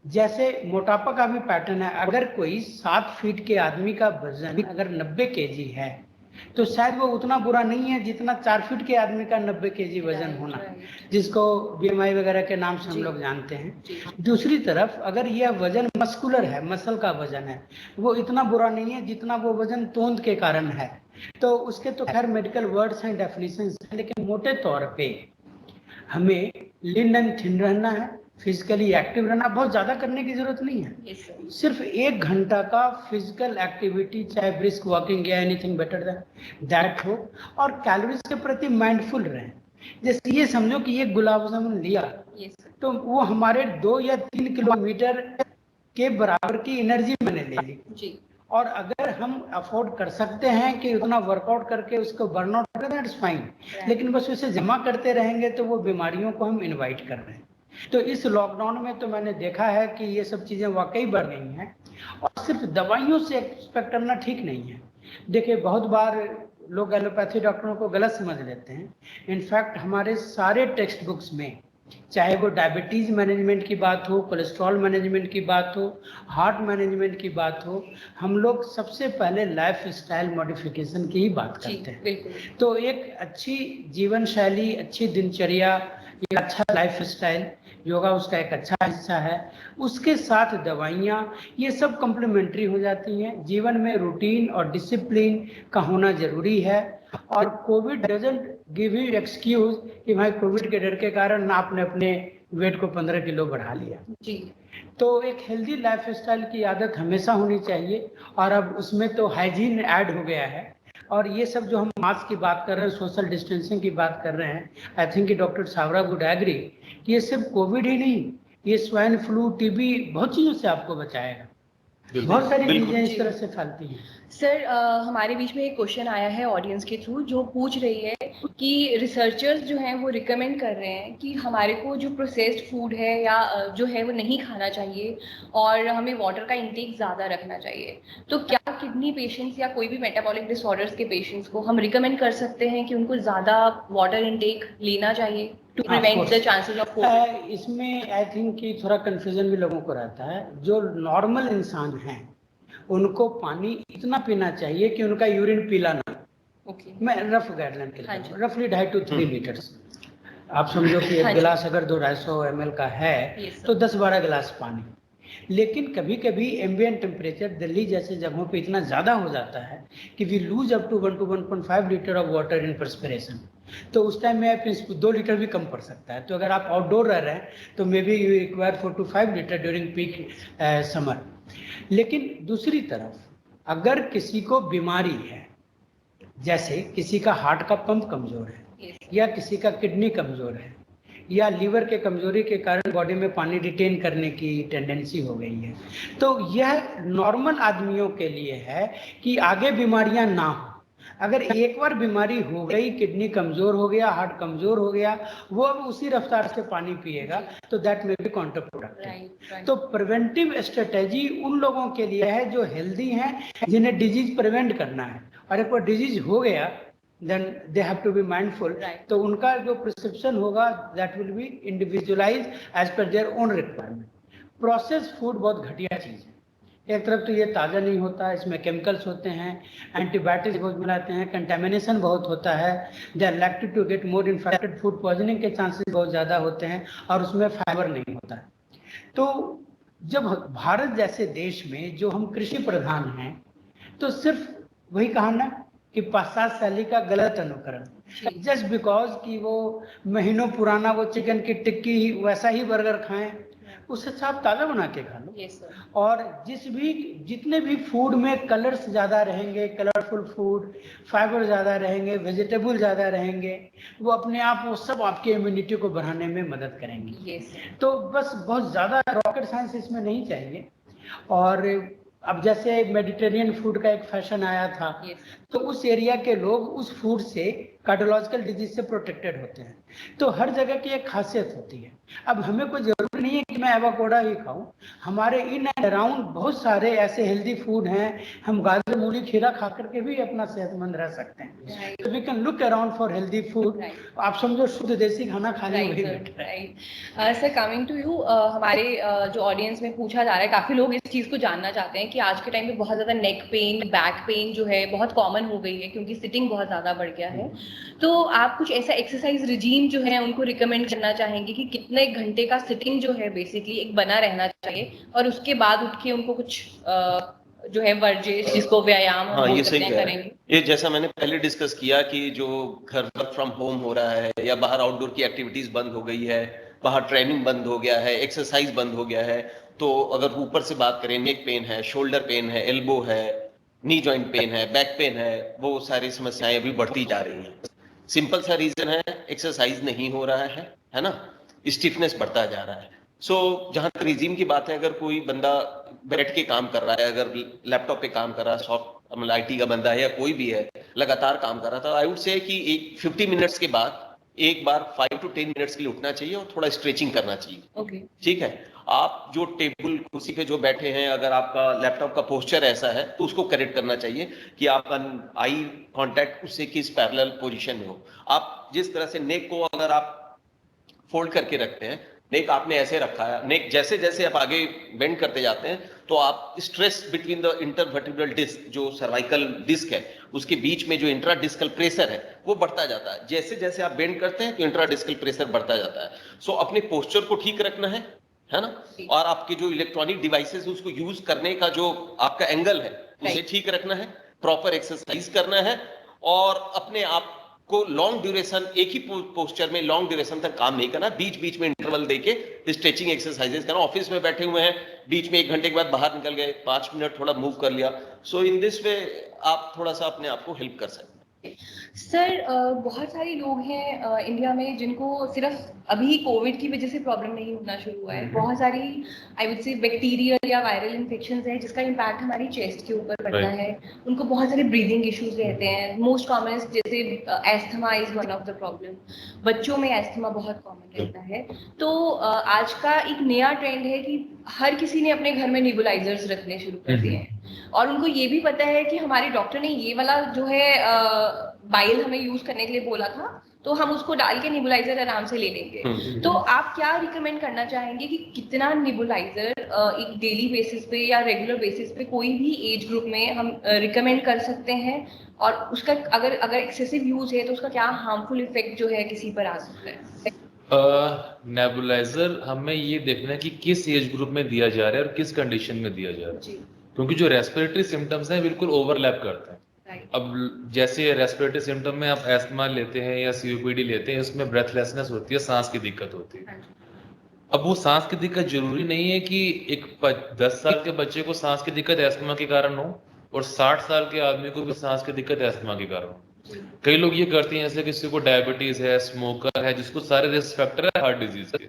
जैसे मोटापा का भी पैटर्न है। अगर कोई 7 फीट के आदमी का वजन अगर 90 केजी है तो शायद वो उतना बुरा नहीं है जितना 4 फीट के आदमी का 90 केजी वजन होना, जिसको बीएमआई वगैरह के नाम से हम लोग जानते हैं। दूसरी तरफ अगर यह वजन मस्कुलर है, मसल का वजन है, वो इतना बुरा नहीं है जितना वो वजन तोंद के कारण है। तो उसके तो खैर मेडिकल वर्ड्स हैं, डेफिनेशंस हैं, लेकिन मोटे तौर पे हमें लीन एंड थिन रहना है, फिजिकली एक्टिव रहना। बहुत ज़्यादा करने की जरूरत नहीं है, सिर्फ 1 घंटा का फिजिकल एक्टिविटी, चाहे ब्रिस्क वॉकिंग या एनीथिंग बेटर दैट हो, और कैलोरीज के प्रति माइंडफुल रहें। जैसे ये समझो कि ये गुलाब जामुन लिया तो वो हमारे 2 या 3 किलोमीटर के बराबर की एनर्जी मैंने ले ली। और अगर हम अफोर्ड कर सकते हैं कि उतना वर्कआउट करके उसको बर्न आउट करें, दैट्स फाइन, लेकिन बस उसे जमा करते रहेंगे तो वो बीमारियों को हम इनवाइट कर रहे हैं। तो इस लॉकडाउन में तो मैंने देखा है कि ये सब चीज़ें वाकई बढ़ गई हैं, और सिर्फ दवाइयों से एक्सपेक्ट करना ठीक नहीं है। देखिए, बहुत बार लोग एलोपैथी डॉक्टरों को गलत समझ लेते हैं। इनफैक्ट हमारे सारे टेक्स्ट बुक्स में, चाहे वो डायबिटीज मैनेजमेंट की बात हो, कोलेस्ट्रॉल मैनेजमेंट की बात हो, हार्ट मैनेजमेंट की बात हो, हम लोग सबसे पहले लाइफ स्टाइल मॉडिफिकेशन की ही बात करते हैं। बिल्कुल। तो एक अच्छी जीवन शैली, अच्छी दिनचर्या, एक अच्छा लाइफ स्टाइल, योगा उसका एक अच्छा हिस्सा है। उसके साथ दवाइयाँ, ये सब कम्प्लीमेंट्री हो जाती हैं। जीवन में रूटीन और डिसिप्लिन का होना जरूरी है। और Covid doesn't give you excuse कि भाई कोविड के डर के कारण आपने अपने वेट को 15 किलो बढ़ा लिया। जी। तो एक हेल्दी लाइफ स्टाइल की आदत हमेशा होनी चाहिए। और अब उसमें तो हाइजीन ऐड हो गया है। और ये सब जो हम मास्क की बात कर रहे हैं, सोशल डिस्टेंसिंग की बात कर रहे हैं, I think doctor Savara would agree कि ये सिर्फ कोविड ही नहीं, ये स्वाइन फ्लू, टीबी, बहुत चीज़ों से आपको बचाएगा। बहुत सारी चीजें इस तरह से फैलती हैं। सर, हमारे बीच में एक क्वेश्चन आया है ऑडियंस के थ्रू, जो पूछ रही है कि रिसर्चर्स जो हैं वो रिकमेंड कर रहे हैं कि हमारे को जो प्रोसेस्ड फूड है या जो है वो नहीं खाना चाहिए और हमें वाटर का इंटेक ज़्यादा रखना चाहिए। तो क्या किडनी पेशेंट्स या कोई भी मेटाबॉलिक डिसऑर्डर्स के पेशेंट्स को हम रिकमेंड कर सकते हैं कि उनको ज़्यादा वाटर इंटेक लेना चाहिए to prevent the chances of COVID? इसमें आई थिंक कि थोड़ा कंफ्यूजन भी लोगों को रहता है। जो नॉर्मल इंसान हैं उनको पानी इतना पीना चाहिए कि उनका यूरिन पीला ना। मैं रफ गाइडलाइन के लिए रफली 2.5 to 3 लीटर्स। आप समझो कि एक गिलास अगर 250 ml का है तो 10-12 गिलास पानी। लेकिन कभी कभी एम्बिएंट टेम्परेचर दिल्ली जैसे जगहों पे इतना ज़्यादा हो जाता है कि we lose up to 1 to 1.5 litre of water in perspiration. तो उस टाइम में आप 2 लीटर भी कम पड़ सकता है। तो अगर आप आउटडोर रह रहे हैं तो may be you require 4 to 5 litre during peak summer. लेकिन दूसरी तरफ अगर किसी को बीमारी है, जैसे किसी का हार्ट का पंप कमजोर है या किसी का किडनी कमजोर है या लीवर के कमजोरी के कारण बॉडी में पानी रिटेन करने की टेंडेंसी हो गई है, तो यह नॉर्मल आदमियों के लिए है कि आगे बीमारियां ना हो। अगर एक बार बीमारी हो गई, किडनी कमजोर हो गया, हार्ट कमजोर हो गया, वो अब उसी रफ्तार से पानी पिएगा तो that may be counter productive. तो प्रिवेंटिव स्ट्रेटेजी उन लोगों के लिए है जो हेल्दी हैं, जिन्हें डिजीज प्रिवेंट करना है। और एक बार डिजीज हो गया then they have to be mindful। तो उनका जो प्रिस्क्रिप्शन होगा that will be individualized as per their own requirement। Process food बहुत घटिया चीज़ है। एक तरफ तो ये ताज़ा नहीं होता, इसमें केमिकल्स होते हैं, एंटीबायोटिक्स बहुत मिलाते हैं, कंटेमिनेशन बहुत होता है, they are likely to get more infected, food poisoning के चांसेस बहुत ज़्यादा होते हैं और उसमें फाइबर नहीं होता है। तो जब भारत जैसे देश में जो हम कृषि प्रधान हैं, तो सिर्फ वही कहा ना कि पाश्चात्य शैली का गलत अनुकरण, जस्ट बिकॉज कि वो महीनों पुराना वो चिकन की टिक्की वैसा ही बर्गर खाएं, उससे अच्छा आप ताज़ा बना के खा लो। और जितने भी फूड में कलर्स ज़्यादा रहेंगे, कलरफुल फूड, फाइबर ज़्यादा रहेंगे, वेजिटेबल ज़्यादा रहेंगे, वो अपने आप वो सब आपके इम्यूनिटी को बढ़ाने में मदद करेंगे। तो बस बहुत ज़्यादा रॉकेट साइंस इसमें नहीं चाहिए। और अब जैसे मेडिटेरियन फूड का एक फैशन आया था, तो उस एरिया के लोग उस फूड से कार्डियोलॉजिकल डिजीज से प्रोटेक्टेड होते हैं। तो हर जगह की एक खासियत होती है। अब हमें कोई जरूरी नहीं है कि मैं एवोकाडो ही खाऊं, हमारे इन एंड अराउंड बहुत सारे ऐसे हेल्दी फूड हैं, हम गाजर, मूली, खीरा खा करके भी अपना सेहतमंद रह सकते हैं। तो we can look around for healthy food. आप समझो शुद्ध देसी खाना खाने वही बेटर है। सर, कमिंग टू यू, हमारे जो ऑडियंस में पूछा जा रहा है, काफ़ी लोग इस चीज़ को जानना चाहते हैं कि आज के टाइम में बहुत ज़्यादा नेक पेन, बैक पेन जो है बहुत कॉमन हो गई है क्योंकि सिटिंग बहुत ज़्यादा बढ़ गया है। तो आप कुछ ऐसा एक्सरसाइज रिजीम जो है उनको रिकमेंड करना चाहेंगे कि कितने घंटे का सिटिंग जो है बेसिकली एक बना रहना चाहिए और उसके बाद उठ के उनको कुछ जो है वर्जिश, जिसको व्यायाम हम बोल सकते हैं, करेंगे? ये जैसा मैंने पहले डिस्कस किया कि जो घर वर्क फ्रॉम होम हो रहा है या बाहर आउटडोर की एक्टिविटीज बंद हो गई है, बाहर ट्रेनिंग बंद हो गया है, एक्सरसाइज बंद हो गया है, तो अगर ऊपर से बात करें, नेक पेन है, शोल्डर पेन है, एल्बो है, नी जॉइंट पेन है, बैक पेन है, वो सारी समस्याएं अभी बढ़ती जा रही हैं। सिंपल सा रीजन है, एक्सरसाइज नहीं हो रहा है ना, स्टिफनेस बढ़ता जा रहा है। सो जहां तक रिजीम की बात है, अगर कोई बंदा बैठ के काम कर रहा है, अगर लैपटॉप पे काम कर रहा है, सॉफ्ट IT का बंदा है या कोई भी है, लगातार काम कर रहा था, आई वुड से कि 50 मिनट्स के बाद एक बार 5 to 10 मिनट्स के लिए उठना चाहिए और थोड़ा स्ट्रेचिंग करना चाहिए। ओके। ठीक है, आप जो टेबल कुर्सी पे जो बैठे हैं, अगर आपका लैपटॉप का पोस्चर ऐसा है तो उसको करेक्ट करना चाहिए कि आपका आई कांटेक्ट उससे किस पैरेलल पोजीशन में हो। आप जिस तरह से नेक को अगर आप फोल्ड करके रखते हैं, नेक आपने ऐसे रखा है, नेक जैसे जैसे आप आगे बेंड करते जाते हैं तो आप stress between the intervertebral disc, जो सर्वाइकल डिस्क है, उसके बीच में जो इंट्राडिस्कल प्रेशर है वो बढ़ता जाता है। जैसे जैसे आप बेंड करते हैं तो इंट्राडिस्कल प्रेशर बढ़ता जाता है। सो अपने पोस्चर को ठीक रखना है ना, और आपके जो इलेक्ट्रॉनिक डिवाइसेस उसको यूज करने का जो आपका एंगल है उसे ठीक रखना है, प्रॉपर एक्सरसाइज करना है, और अपने आप को लॉन्ग ड्यूरेशन एक ही पोस्चर में लॉन्ग ड्यूरेशन तक काम नहीं करना, बीच बीच में इंटरवल देके स्ट्रेचिंग एक्सरसाइजेस करना। ऑफिस में बैठे हुए हैं, बीच में 1 घंटे के बाद बाहर निकल गए, 5 मिनट थोड़ा मूव कर लिया। सो इन दिस वे आप थोड़ा सा अपने आप को हेल्प कर सकते हैं। सर, बहुत सारे लोग हैं इंडिया में जिनको सिर्फ अभी कोविड की वजह से प्रॉब्लम नहीं होना शुरू हुआ है। बहुत सारी आई वुड से बैक्टीरियल या वायरल इन्फेक्शंस है जिसका इम्पैक्ट हमारी चेस्ट के ऊपर पड़ता है। उनको बहुत सारे ब्रीदिंग इश्यूज रहते हैं। मोस्ट कॉमन जैसे asthma is one of the problem. बच्चों में एस्थमा बहुत कॉमन रहता है। तो आज का एक नया ट्रेंड है कि हर किसी ने अपने घर में नेबुलाइजर्स रखने शुरू कर दिए हैं, और उनको ये भी पता है कि हमारे डॉक्टर ने ये वाला जो है बाइल हमें यूज करने के लिए बोला था, तो हम उसको डाल के नेबुलाइजर आराम से ले लेंगे। तो आप क्या रिकमेंड करना चाहेंगे कि कितना नेबुलाइजर एक डेली बेसिस पे या रेगुलर बेसिस पे कोई भी एज ग्रुप में हम रिकमेंड कर सकते हैं, और उसका अगर एक्सेसिव यूज है तो उसका क्या हार्मफुल इफेक्ट जो है किसी पर आ सकता है? नेबुलाइजर हमें ये देखना है कि किस एज ग्रुप में दिया जा रहा है और किस कंडीशन में दिया जा रहा है, क्योंकि जो रेस्पिरेटरी सिम्टम्स हैं बिल्कुल ओवरलैप करते हैं। अब जैसे रेस्पिरेटरी सिम्टम में आप एस्थमा लेते हैं या सीओपीडी लेते हैं, उसमें ब्रेथलेसनेस होती है, सांस की दिक्कत होती है। अब वो सांस की दिक्कत जरूरी नहीं है कि एक 10 साल के बच्चे को सांस की दिक्कत एस्थमा के कारण हो और 60 साल के आदमी को भी सांस की दिक्कत एस्थमा के कारण हो। कई लोग ये करते हैं, जैसे किसी को डायबिटीज है, स्मोकर है, जिसको सारे रिस्क फैक्टर है हार्ट डिजीज के,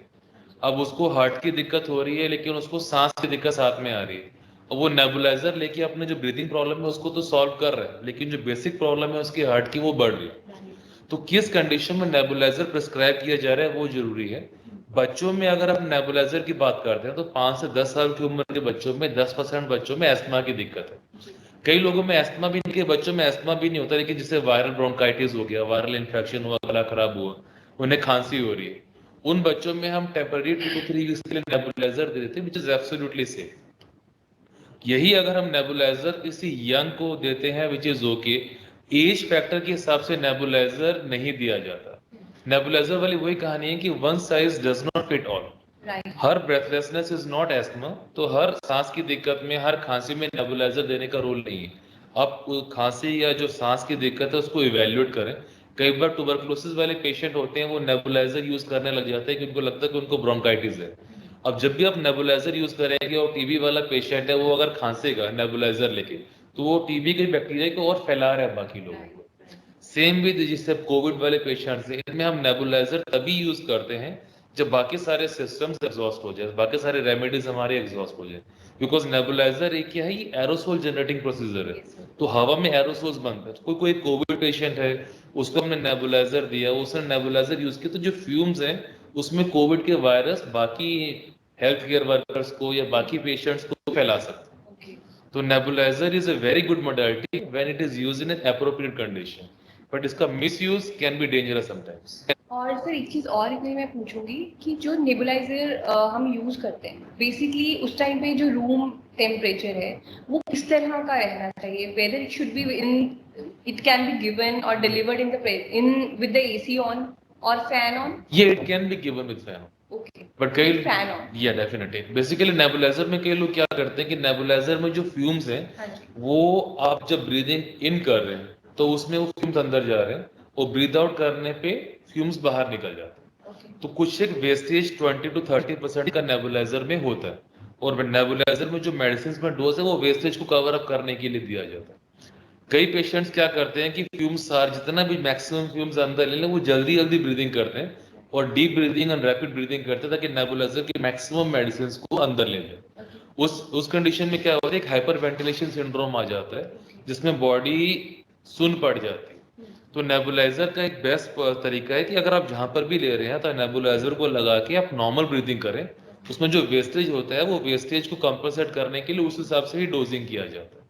अब उसको हार्ट की दिक्कत हो रही है लेकिन उसको सांस की दिक्कत साथ में आ रही है, और वो नेबुलाइजर लेके अपने जो ब्रीदिंग प्रॉब्लम है उसको तो सॉल्व कर रहे हैं, लेकिन जो बेसिक प्रॉब्लम है उसकी हार्ट की वो बढ़ रही है। तो किस कंडीशन में नेबुलाइजर प्रिस्क्राइब किया जा रहा है वो जरूरी है। बच्चों में अगर आप नेबुलाइजर की बात करते हैं तो 5 से 10 साल की उम्र के बच्चों में 10% बच्चों में एस्थमा की दिक्कत है। कई लोगों में एस्थमा भी नहीं, के बच्चों में एस्थमा भी नहीं होता, लेकिन जिससे वायरल ब्रोंकाइटिस हो गया, वायरल इन्फेक्शन हुआ, गला खराब हुआ, उन्हें खांसी हो रही है, उन बच्चों में हम टेम्पररी 2 to 3 वीक्स के लिए नेबुलाइजर दे देते हैं, विच इज एब्सोल्युटली सेफ। यही अगर हम नेबुलाइजर किसी यंग को देते हैं which is okay, age factor के हिसाब से नेबुलाइजर नहीं दिया जाता। नेबुलाइजर वाली वही कहानी है कि one size does not fit all. Her breathlessness is not asthma, तो हर सांस की दिक्कत में, हर खांसी में नेबुलाइजर देने का रोल नहीं है। आप खांसी या जो सांस की दिक्कत है उसको इवेल्युएट करें। कई बार ट्यूबरकुलोसिस वाले पेशेंट होते हैं, वो नेबुलाइजर यूज करने लग जाते हैं क्योंकि उनको लगता है कि उनको ब्रोंकाइटिस है। अब जब भी आप नेबुलाइजर यूज करेंगे और टीबी वाला पेशेंट है, वो अगर खांसेगा नेबुलाइजर लेके, तो वो टीबी के बैक्टीरिया को और फैला रहा है बाकी लोगों को। सेम विद जिससे कोविड वाले पेशेंट्स हैं, इनमें हम नेबुलाइजर तभी यूज करते हैं जब बाकी सारे सिस्टम्स एग्जॉस्ट हो जाए, बाकी सारे रेमेडीज हमारे एग्जॉस्ट हो जाए, बिकॉज नेबुलाइजर एक क्या है, ये एरोसोल जनरेटिंग प्रोसीजर है, तो हवा में एरोसोल्स बनते हैं। कोई कोविड पेशेंट है, उसको हमने नेबुलाइजर दिया, उसने नेबुलाइजर यूज किया, तो जो फ्यूम्स हैं उसमें कोविड के वायरस बाकी हेल्थ केयर वर्कर्स को या बाकी पेशेंट्स को फैला सकते हैं। तो nebulizer is a very good modality when it is used in an appropriate condition, but इसका misuse can be dangerous sometimes. और सर एक चीज और इसमें मैं पूछूंगी कि जो नेबुलाइजर हम यूज करते हैं, बेसिकली उस टाइम पे जो रूम टेम्परेचर है वो किस तरह का रहना चाहिए? Whether it should be in, it can be given और delivered in with the AC on और फैन ऑन? ये it can be given with fan on, but कई फैन ऑन, या डेफिनेटली। बेसिकली नेबुलाइजर में कई लोग क्या करते हैं कि नेबुलाइजर में जो फ्यूम्स हैं वो आप जब ब्रीदिंग इन कर रहे हैं तो उसमें वो फ्यूम्स अंदर जा रहे हैं, और ब्रीद आउट करने पे फ्यूम्स बाहर निकल जाते हैं। तो कुछ एक वेस्टेज 20 to 30% का नेबुलाइजर में होता है, और नेबुलाइजर में जो मेडिसिन में डोज है वो वेस्टेज को कवर अप करने के लिए दिया जाता है। कई पेशेंट्स क्या करते हैं कि फ्यूम्स जितना भी मैक्सिमम फ्यूम्स अंदर ले लें, वो जल्दी जल्दी ब्रीदिंग करते हैं और डीप ब्रीदिंग और रैपिड ब्रीदिंग करते हैं ताकि नेबुलाइजर की मैक्सिमम मेडिसिन को अंदर ले लें। उस कंडीशन में क्या होता है, एक हाइपर वेंटिलेशन सिंड्रोम आ जाता है जिसमें बॉडी सुन पड़ जाती है। तो नेबुलाइजर का एक बेस्ट तरीका है कि अगर आप जहां पर भी ले रहे हैं तो नेबुलाइजर को लगा के आप नॉर्मल ब्रीथिंग करें। उसमें जो वेस्टेज होता है वो वेस्टेज को कंपनसेट करने के लिए उस हिसाब से ही डोजिंग किया जाता है।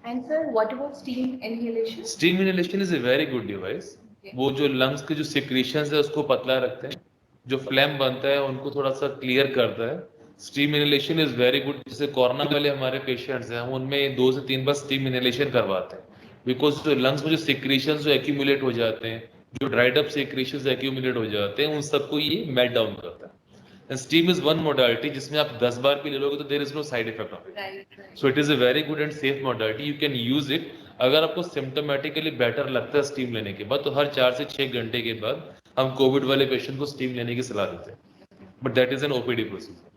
And sir, what about steam inhalation? Steam inhalation is a very good device. वो जो लंग्स के जो सिक्रीशंस है उसको पतला रखते हैं, जो फ्लैम बनता है उनको थोड़ा सा क्लियर करता है। Steam inhalation is very good. जैसे कोरोना वाले हमारे पेशेंट्स हैं उनमें 2 से 3 बार स्टीम इनहेलेशन करवाते हैं, बिकॉज जो लंग्स में जो सिक्रीशंस जो एक्यूमुलेट हो जाते हैं, जो ड्राइड अप सिक्रीशंस एक्यूमुलेट हो जाते हैं, उन सबको ये मेल्ट डाउन करता है। And steam is one modality जिसमें आप 10 बार भी ले लोगे तो there is no side effect of it. Right. So it is a very good and safe modality, you can use it. अगर आपको सिम्टोमेटिकली बेटर लगता है स्टीम लेने के बाद, तो हर 4 से 6 घंटे के बाद हम कोविड वाले पेशेंट को स्टीम लेने की सलाह देते हैं, but that is an OPD procedure.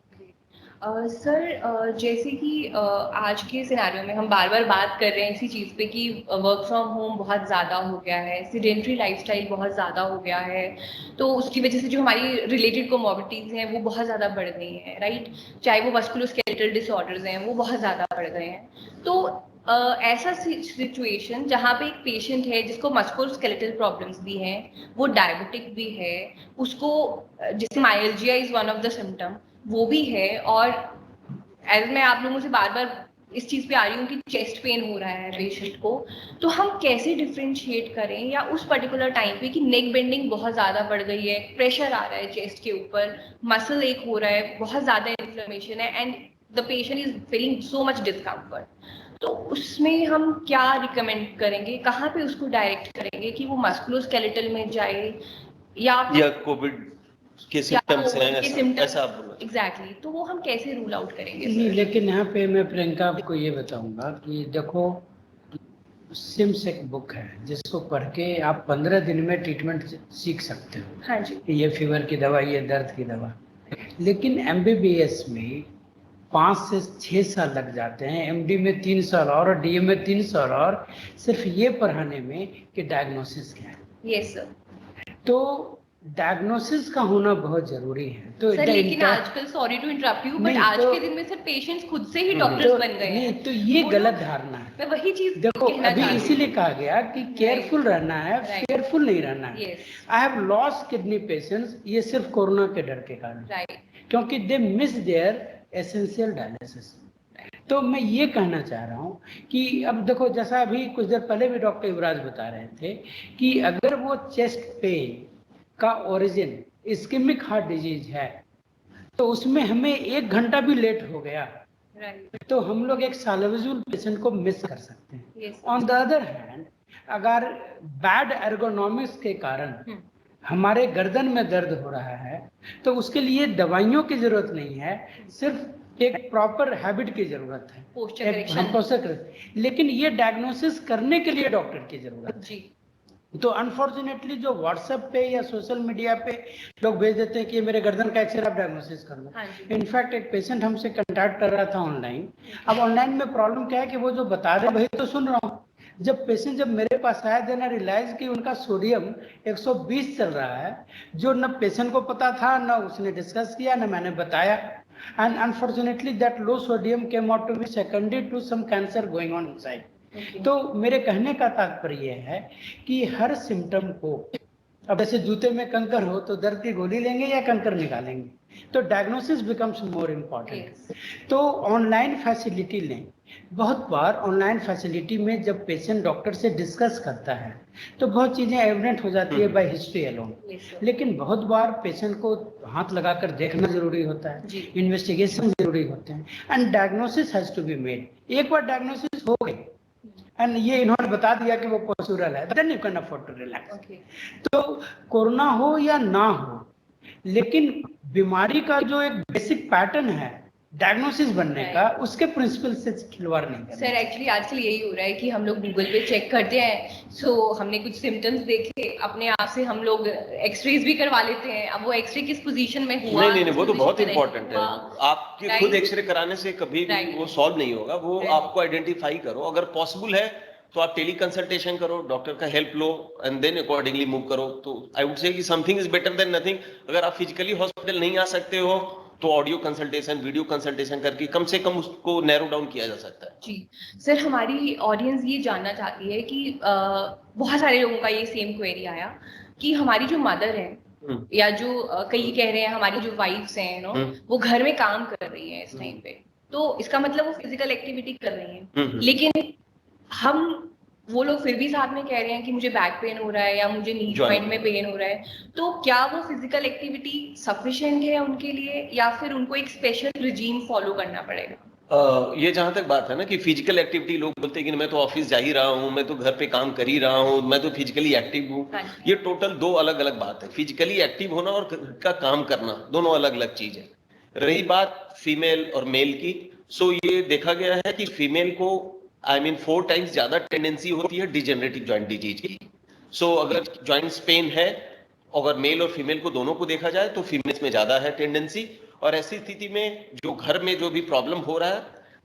Sir, जैसे कि आज के सिनेरियो में हम बार बार बात कर रहे हैं इसी चीज़ पे कि वर्क फ्रॉम होम बहुत ज़्यादा हो गया है, सीडेंटरी लाइफस्टाइल बहुत ज़्यादा हो गया है, तो उसकी वजह से जो हमारी रिलेटेड कोमॉर्बिडिटीज़ हैं वो बहुत ज़्यादा बढ़ गई हैं, राइट। चाहे वो मस्कुलोस्केलेटल डिसऑर्डर्स हैं वो बहुत ज़्यादा बढ़ गए हैं। तो ऐसा सिचुएशन जहाँ पे एक पेशेंट है जिसको मस्कुलोस्केलेटल प्रॉब्लम्स भी हैं, वो डायबिटिक भी है, उसको जैसे myalgia is one of the symptom वो भी है, और एज मैं आप लोगों से बार बार इस चीज़ पे आ रही हूँ कि चेस्ट पेन हो रहा है पेशेंट को, तो हम कैसे डिफ्रेंशिएट करें, या उस पर्टिकुलर टाइम पे कि नेक बेंडिंग बहुत ज़्यादा बढ़ गई है, प्रेशर आ रहा है चेस्ट के ऊपर, मसल एक हो रहा है, बहुत ज़्यादा इन्फ्लेमेशन है and the patient is feeling so much discomfort, तो उसमें हम क्या रिकमेंड करेंगे, कहाँ पे उसको डायरेक्ट करेंगे कि वो मस्कुलोस्केलेटल में जाए या कोविड के सिम्टम्स हैं ऐसा आप बोल रहे हैं। एग्जैक्टली, तो वो हम कैसे रूल आउट करेंगे? नहीं, लेकिन यहाँ पे मैं प्रियंका आपको ये बताऊंगा कि देखो, सिम्स एक बुक है जिसको पढ़ के आप 15 दिन में ट्रीटमेंट सीख सकते हो। हाँ जी। ये फीवर की दवा, ये दर्द की दवा, लेकिन MBBS में 5 से 6 साल लग जाते हैं, MD में 3 साल और DM में 3 साल और, सिर्फ ये पढ़ाने में कि डायग्नोसिस क्या है। Yes sir. तो डायग्नोसिस का होना बहुत जरूरी है। तो सर लेकिन आजकल, sorry to interrupt you, but आज के दिन में सर पेशेंट्स खुद से ही डॉक्टर्स बन गए हैं। नहीं, तो ये गलत धारणा है। मैं वही चीज देखो, अभी इसीलिए कहा गया कि केयरफुल रहना है, फेयरफुल नहीं रहना है। I have lost kidney patients, ये सिर्फ कोरोना के डर के कारण, राइट, क्योंकि they miss their essential dialysis. तो मैं ये कहना चाह रहा हूँ कि अब देखो, जैसा अभी कुछ देर पहले भी डॉक्टर युवराज बता रहे थे कि अगर वो चेस्ट पेन का ओरिजिन इस्केमिक हार्ट डिजीज है तो उसमें हमें 1 घंटा भी लेट हो गया, तो हम लोग एक साल्वेबल पेशेंट को मिस कर सकते हैं। ऑन द अदर हैंड, अगर बैड एर्गोनॉमिक्स के कारण हमारे गर्दन में दर्द हो रहा है तो उसके लिए दवाइयों की जरूरत नहीं है, सिर्फ एक प्रॉपर हैबिट की जरूरत है, पोस्चर। लेकिन ये डायग्नोसिस करने के लिए डॉक्टर की जरूरत है। तो अनफॉर्चुनेटली जो व्हाट्सएप पे या सोशल मीडिया पे लोग भेज देते हैं कि मेरे गर्दन का एक्सरे आप डायग्नोसिस कर लो। इनफैक्ट एक पेशेंट हमसे कांटेक्ट कर रहा था ऑनलाइन। अब ऑनलाइन में प्रॉब्लम क्या है कि वो जो बता रहे वही तो सुन रहा हूँ। जब मेरे पास आया, देन आई रियलाइज कि उनका सोडियम 120 चल रहा है, जो न पेशेंट को पता था, न उसने डिस्कस किया, न मैंने बताया। And unfortunately that low sodium came out to be secondary to some cancer going on inside. तो मेरे कहने का तात्पर्य है कि हर सिम्टम को, अब जैसे जूते में कंकर हो तो दर्द की गोली लेंगे या कंकर निकालेंगे, तो डायग्नोसिस बिकम्स मोर इम्पॉर्टेंट। तो ऑनलाइन फैसिलिटी लें। बहुत बार ऑनलाइन फैसिलिटी में जब पेशेंट डॉक्टर से डिस्कस करता है तो बहुत चीजें एविडेंट हो जाती है बाय हिस्ट्री अलोन, लेकिन बहुत बार पेशेंट को हाथ लगाकर देखना जरूरी होता है, इन्वेस्टिगेशन जरूरी होते हैं, and diagnosis has to be made. एक बार डायग्नोसिस हो गई एंड ये इन्होंने बता दिया कि वो पोस्चुरल है, then you can afford to relax. तो कोरोना हो या ना हो, लेकिन बीमारी का जो एक बेसिक पैटर्न है डायग्नोसिस बनने का, उसके प्रिंसिपल से खिलवाड़ नहीं करना। सर एक्चुअली आजकल यही हो रहा है कि हम लोग गूगल पे चेक करते हैं, सो हमने कुछ सिम्टम्स देखे, अपने आप से हम लोग एक्सरेज भी करवा लेते हैं। अब वो एक्सरे किस पोजीशन में हुआ, नहीं, वो तो बहुत इंपॉर्टेंट है। आपके खुद एक्सरे कराने से कभी भी वो सॉल्व नहीं होगा, वो आपको आइडेंटिफाई करो। अगर पॉसिबल है तो आप टेली कंसल्टेशन करो, डॉक्टर का हेल्प लो एंड देन अकॉर्डिंगली मूव करो। तो आई वुड से कि something is better than nothing. अगर आप फिजिकली हॉस्पिटल नहीं आ सकते हो तो ऑडियो कंसल्टेशन, वीडियो कंसल्टेशन करके कम से कम उसको नैरो डाउन किया जा सकता है। जी सर, हमारी ऑडियंस ये जानना चाहती है कि बहुत सारे लोगों का ये सेम क्वेरी आया कि हमारी जो मदर है या जो कई कह रहे हैं हमारी जो वाइफ्स हैं नो, वो घर में काम कर रही हैं इस टाइम पे, तो इसका मतलब वो फिजिकल एक्टिविटी कर रही हैं, लेकिन हम वो लोग फिर भी साथ में कह रहे हैं कि मुझे बैक पेन हो रहा है या मुझे नी जॉइंट में पेन हो रहा है, तो क्या वो फिजिकल एक्टिविटी सफिशिएंट है उनके लिए या फिर उनको एक स्पेशल रिजीम फॉलो करना पड़ेगा? ये जहां तक बात है ना कि फिजिकल एक्टिविटी, लोग बोलते हैं कि मैं तो ऑफिस जा ही रहा हूँ, मैं तो घर पे काम कर ही रहा हूँ, मैं तो फिजिकली एक्टिव हूँ। ये टोटल दो अलग अलग बात है। फिजिकली एक्टिव होना और घर का काम करना दोनों अलग अलग चीज है। रही बात फीमेल और मेल की, सो ये देखा गया है कि फीमेल को 4 टाइम्स ज्यादा टेंडेंसी होती है डिजेनरेटिव जॉइंट डिजीज की। सो अगर जॉइंट्स पेन है, अगर मेल और फीमेल को दोनों को देखा जाए तो फीमेल्स में ज्यादा है टेंडेंसी। और ऐसी स्थिति में जो घर में जो भी प्रॉब्लम हो रहा है,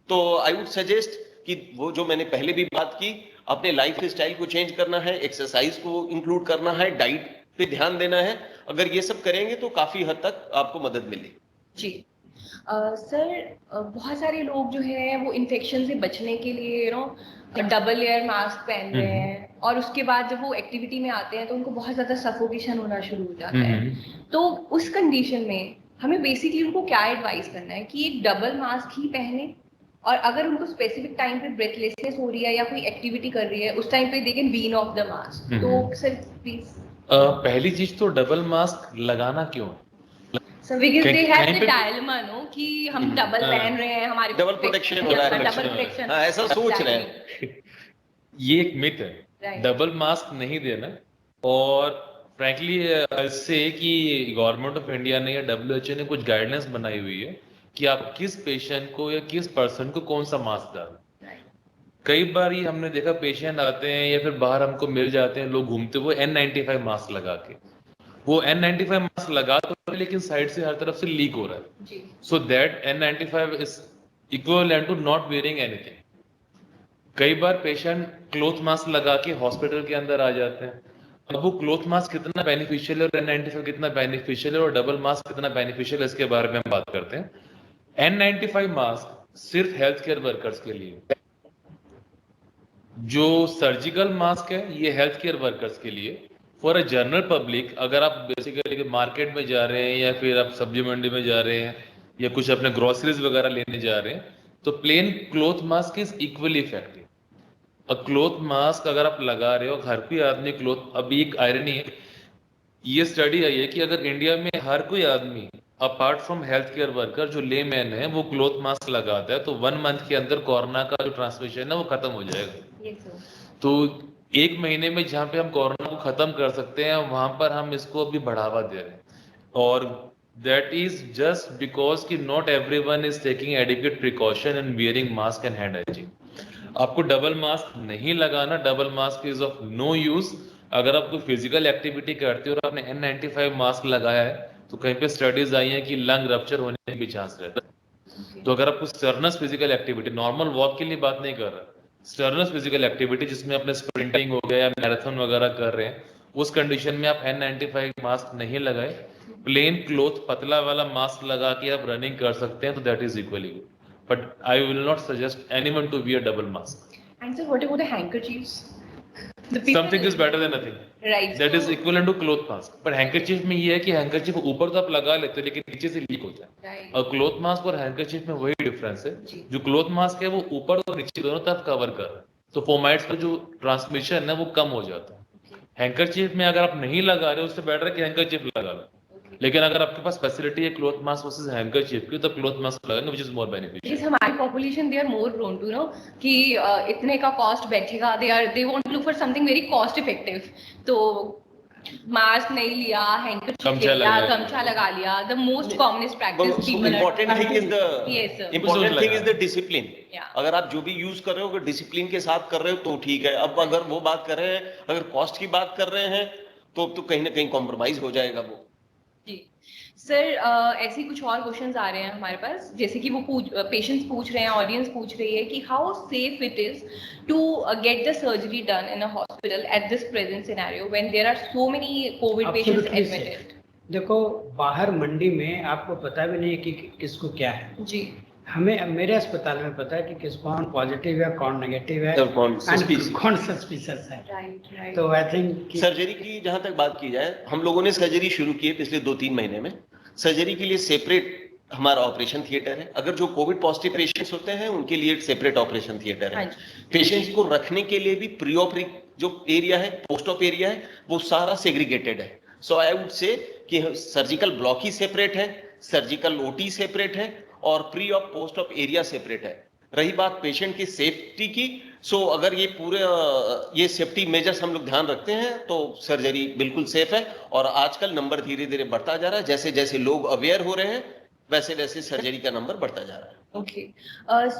तो आई वुड सजेस्ट कि वो जो मैंने पहले भी बात की, अपने लाइफ स्टाइल को चेंज करना है, एक्सरसाइज को इंक्लूड करना है, डाइट पे ध्यान देना है। अगर ये सब करेंगे तो काफी हद तक आपको मदद मिलेगी। जी सर, बहुत सारे लोग जो है वो इन्फेक्शन से बचने के लिए डबल लेयर मास्क पहन रहे हैं और उसके बाद जब वो एक्टिविटी में आते हैं तो उनको बहुत ज्यादा सफोकेशन होना शुरू हो जाता है। तो उस कंडीशन में हमें बेसिकली उनको क्या एडवाइस करना है कि एक डबल मास्क ही पहने, और अगर उनको स्पेसिफिक टाइम पे ब्रेथलेसनेस हो रही है या कोई एक्टिविटी कर रही है उस टाइम पे they can been off the mask. तो सर प्लीज। पहली चीज तो डबल मास्क लगाना क्यों है? So because they have कहीं the पे dilemma, no, कि हम डबल पहन रहे हैं, हमारे डबल प्रोटेक्शन हो रहा है, डबल प्रोटेक्शन, हाँ, ऐसा सोच रहे हैं। ये एक मिथ है, डबल मास्क नहीं देना। और फ्रैंकली से कि गवर्नमेंट ऑफ इंडिया ने या WHO ने कुछ गाइडलाइंस बनाई हुई है कि आप किस पेशेंट को या किस पर्सन को कौन सा मास्क डालें। कई बार ये हमने देखा, पेशेंट आते हैं या फिर बाहर हमको मिल जाते हैं लोग घूमते हुए N95 मास्क लगा के, वो N95 मास्क लगा तो लेकिन साइड से हर तरफ से लीक हो रहा है। So that N95 is equivalent to not wearing anything. कई बार पेशेंट क्लॉथ मास्क लगा के हॉस्पिटल के अंदर आ जाते हैं। अब वो क्लॉथ मास्क कितना बेनिफिशियल है और N95 कितना बेनिफिशियल है और डबल मास्क कितना बेनिफिशियल है, इसके बारे में हम बात करते हैं। N95 मास्क सिर्फ हेल्थ केयर वर्कर्स के लिए, जो सर्जिकल मास्क है ये हेल्थ केयर वर्कर्स के लिए। फॉर अ जनरल पब्लिक, अगर आप बेसिकली मार्केट में जा रहे हैं या फिर आप सब्जी मंडी में जा रहे हैं या कुछ अपने ग्रोसरीज वगैरह लेने जा रहे हैं, तो plain cloth mask is equally effective. और क्लॉथ मास्क अगर आप लगा रहे हो, घर पे आदमी क्लॉथ, अभी एक आयरनी है, ये स्टडी आई है कि अगर इंडिया में हर कोई आदमी apart from health care worker जो ले मैन है वो क्लॉथ मास्क लगाता है तो 1 मंथ के अंदर कोरोना का जो ट्रांसमिशन है वो खत्म हो जाएगा। तो 1 महीने में जहाँ पे हम कोरोना को खत्म कर सकते हैं वहां पर हम इसको अभी बढ़ावा दे रहे हैं। और दैट इज जस्ट बिकॉज कि not everyone is taking adequate precaution and wearing mask and hand hygiene. आपको डबल मास्क नहीं लगाना, double mask is of no use. अगर आप कोई फिजिकल एक्टिविटी करते हो और आपने N95 मास्क लगाया है तो कहीं पे स्टडीज आई हैं कि लंग रप्चर होने के चांस रहता है। तो अगर आपको Stearns physical activity, normal walk के लिए बात नहीं कर रहा, स्टर्नस फिजिकल एक्टिविटी जिसमें अपने स्प्रिंटिंग हो गया या मैराथन वगैरह कर रहे हैं, उस कंडीशन में आप N95 मास्क नहीं लगाए, प्लेन क्लॉथ पतला वाला मास्क लगा के आप रनिंग कर सकते हैं तो that is equally good. But I will not suggest anyone to wear double mask. And sir, what about the handkerchiefs? Something is better than nothing. Right. That is equivalent to cloth mask. But handkerchief में ये है कि handkerchief ऊपर तो आप लगा लेते हो लेकिन नीचे से लीक होता है। Right. और cloth mask और handkerchief में वही डिफरेंस है। जो cloth mask है वो ऊपर और नीचे दोनों तरफ कवर कर रहा है, तो फोमाइट्स का जो ट्रांसमिशन है वो कम हो जाता है। हैंकरचीफ में अगर आप नहीं लगा रहे हो उससे बेटर है कि हैंकरचीफ लगा लो। लेकिन अगर आपके पास फैसिलिटी है क्लॉथ मास्क वर्सेस हैंकरचीफ की, तो क्लॉथ मास्क लगाएंगे which is more beneficial. Because हमारी population they are more prone to know कि इतने का कॉस्ट बैठेगा, they want to look for something very cost effective. तो मास्क नहीं लिया, हैंकरचीफ लिया, गमछा लगा लिया, the most commonest practice people. Important thing is the discipline. Yeah. अगर आप जो भी यूज कर रहे हो अगर डिसिप्लिन के साथ कर रहे हो तो ठीक है। अब अगर वो बात कर रहे हैं, अगर कॉस्ट की बात कर रहे हैं तो कहीं ना कहीं कॉम्प्रोमाइज हो जाएगा वो। जी सर, ऐसे कुछ और क्वेश्चंस आ रहे हैं हमारे पास, जैसे कि वो पेशेंट्स पूछ रहे हैं, ऑडियंस पूछ रही है कि how safe it is to get the surgery done in a hospital at this present scenario when there are so many COVID patients admitted. देखो, बाहर मंडी में आपको पता भी नहीं कि किसको क्या है। जी। हमें मेरे अस्पताल में पता है कि किस कौन पॉजिटिव है, कौन नेगेटिव है, और कौन suspicious। कौन सस्पिशियस है। राइट। तो आई थिंक सर्जरी की जहां तक बात की जाए, हम लोगों ने सर्जरी शुरू की है पिछले 2-3 महीने में। सर्जरी के लिए सेपरेट हमारा ऑपरेशन थिएटर है। अगर जो कोविड पॉजिटिव पेशेंट्स होते हैं उनके लिए एक सेपरेट ऑपरेशन थिएटर है। पेशेंट्स को रखने के लिए भी प्री ऑप जो एरिया है, पोस्ट ऑप एरिया है, वो सारा सेग्रीगेटेड है। सो आई वुड से कि सर्जिकल ब्लॉक ही सेपरेट है, सर्जिकल ओटी सेपरेट है और pre op post op area separate है। रही बात पेशेंट की सेफ्टी की, सो अगर ये पूरे ये सेफ्टी मेजर्स हम लोग ध्यान रखते हैं तो सर्जरी बिल्कुल सेफ है। और आजकल नंबर धीरे धीरे बढ़ता जा रहा है, जैसे जैसे लोग अवेयर हो रहे हैं वैसे वैसे सर्जरी का नंबर बढ़ता जा रहा है। Okay.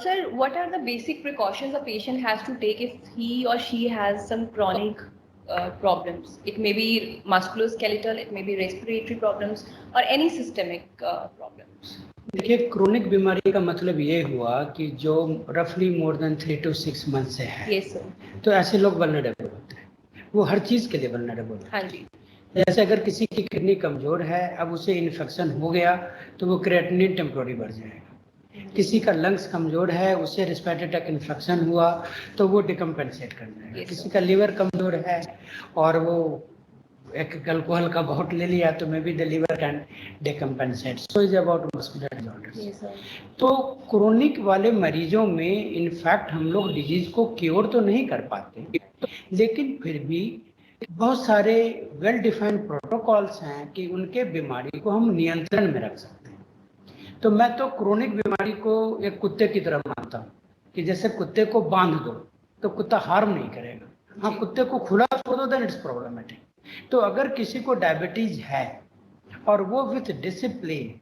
Sir, what are the basic precautions a patient has to take if he or she has some chronic problems? It may be musculoskeletal, it may be respiratory problems, or any systemic problems. देखिए, chronic बीमारी का मतलब ये हुआ कि जो रफली more than 3 to 6 month से है। Yes, sir. तो ऐसे लोग वल्नरेबल होते हैं, वो हर चीज के लिए वल्नरेबल होते हैं। हाँ जी। जैसे अगर किसी की किडनी कमजोर है, अब उसे इन्फेक्शन हो गया तो वो क्रिएटिनिन टेम्पोररी बढ़ जाएगा। किसी का लंग्स कमजोर है, उसे रेस्पिरेटरी ट्रैक्ट इन्फेक्शन हुआ तो वो डिकम्पेंसेट कर जाएगा। Yes, किसी का लीवर कमजोर है और वो एक अल्कोहल का बहुत ले लिया तो maybe the liver can decompensate. So is about muscular disorders. Yes, sir. तो क्रोनिक वाले मरीजों में इनफैक्ट हम लोग डिजीज को क्योर तो नहीं कर पाते, लेकिन फिर भी बहुत सारे वेल डिफाइंड प्रोटोकॉल्स हैं कि उनके बीमारी को हम नियंत्रण में रख सकते हैं। तो मैं तो क्रोनिक बीमारी को एक कुत्ते की तरह मानता हूँ कि जैसे कुत्ते को बांध दो तो कुत्ता हार्म नहीं करेगा। हाँ, कुत्ते को खुला छोड़ दो देन इट्स प्रॉब्लमेटिक। तो अगर किसी को डायबिटीज है और वो विथ डिसिप्लिन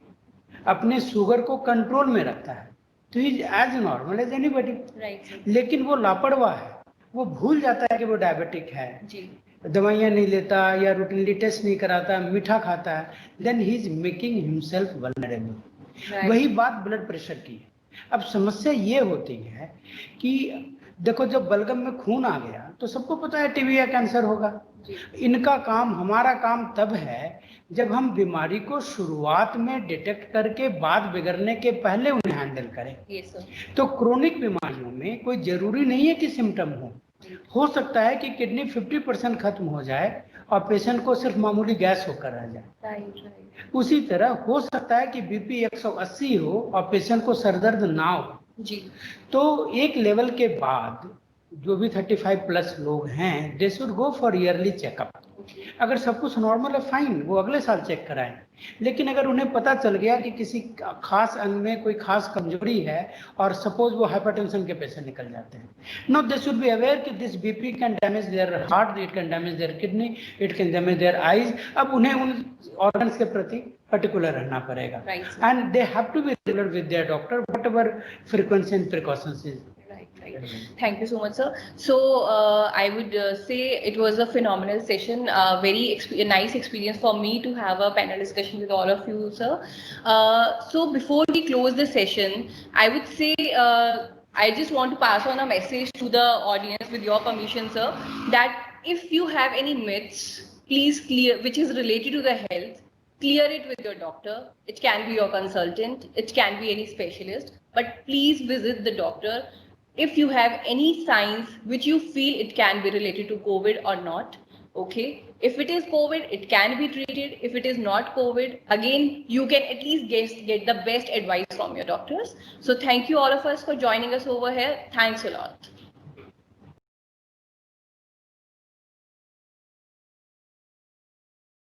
अपने शुगर को कंट्रोल में रखता है तो he is as normal as anybody. Right, sir. लेकिन वो लापरवाह है, वो भूल जाता है कि वो डायबिटिक है, जी। दवाइयाँ नहीं लेता या रूटीनली टेस्ट नहीं कराता, मीठा खाता है, then he is making himself vulnerable. Right. वही बात ब्लड प्रेशर की है। अब समस्या ये होती है कि देखो, जब बलगम में खून आ गया तो सबको पता है टीबी या कैंसर होगा। जी। इनका काम, हमारा काम तब है जब हम बीमारी को शुरुआत में डिटेक्ट करके बाद बिगड़ने के पहले उन्हें हैंडल करें। Yes, sir. तो क्रोनिक बीमारियों में कोई जरूरी नहीं है कि सिम्टम हो सकता है कि किडनी 50% खत्म हो जाए और पेशेंट को सिर्फ मामूली गैस होकर रह जाए। Right, right. उसी तरह हो सकता है कि बीपी 180 हो और पेशेंट को सरदर्द ना हो। जी। तो एक लेवल के बाद जो भी 35 प्लस लोग हैं, they should go for yearly checkup. अगर सब कुछ नॉर्मल है, फाइन, वो अगले साल चेक कराएं। लेकिन अगर उन्हें पता चल गया कि किसी खास अंग में कोई खास कमजोरी है और सपोज वो हाइपरटेंशन के पेशेंट निकल जाते हैं, no, they should be aware कि this BP can damage their heart, it can damage their kidney, it can damage their eyes. अब उन्हें उन ऑर्गन्स के प्रति पर्टिकुलर रहना पड़ेगा। Right, sir. And they have to be regular with their doctor, whatever frequency and precautions is. Right. Thank you so much, sir. So I would say it was a phenomenal session, very nice experience for me to have a panel discussion with all of you, sir. So before we close the session, I would say I just want to pass on a message to the audience with your permission, sir, that if you have any myths, please clear, which is related to the health, clear it with your doctor. It can be your consultant, it can be any specialist, but please visit the doctor if you have any signs which you feel it can be related to COVID or not. Okay, if it is COVID, it can be treated. If it is not COVID, again, you can at least get the best advice from your doctors. So thank you all of us for joining us over here. Thanks a lot.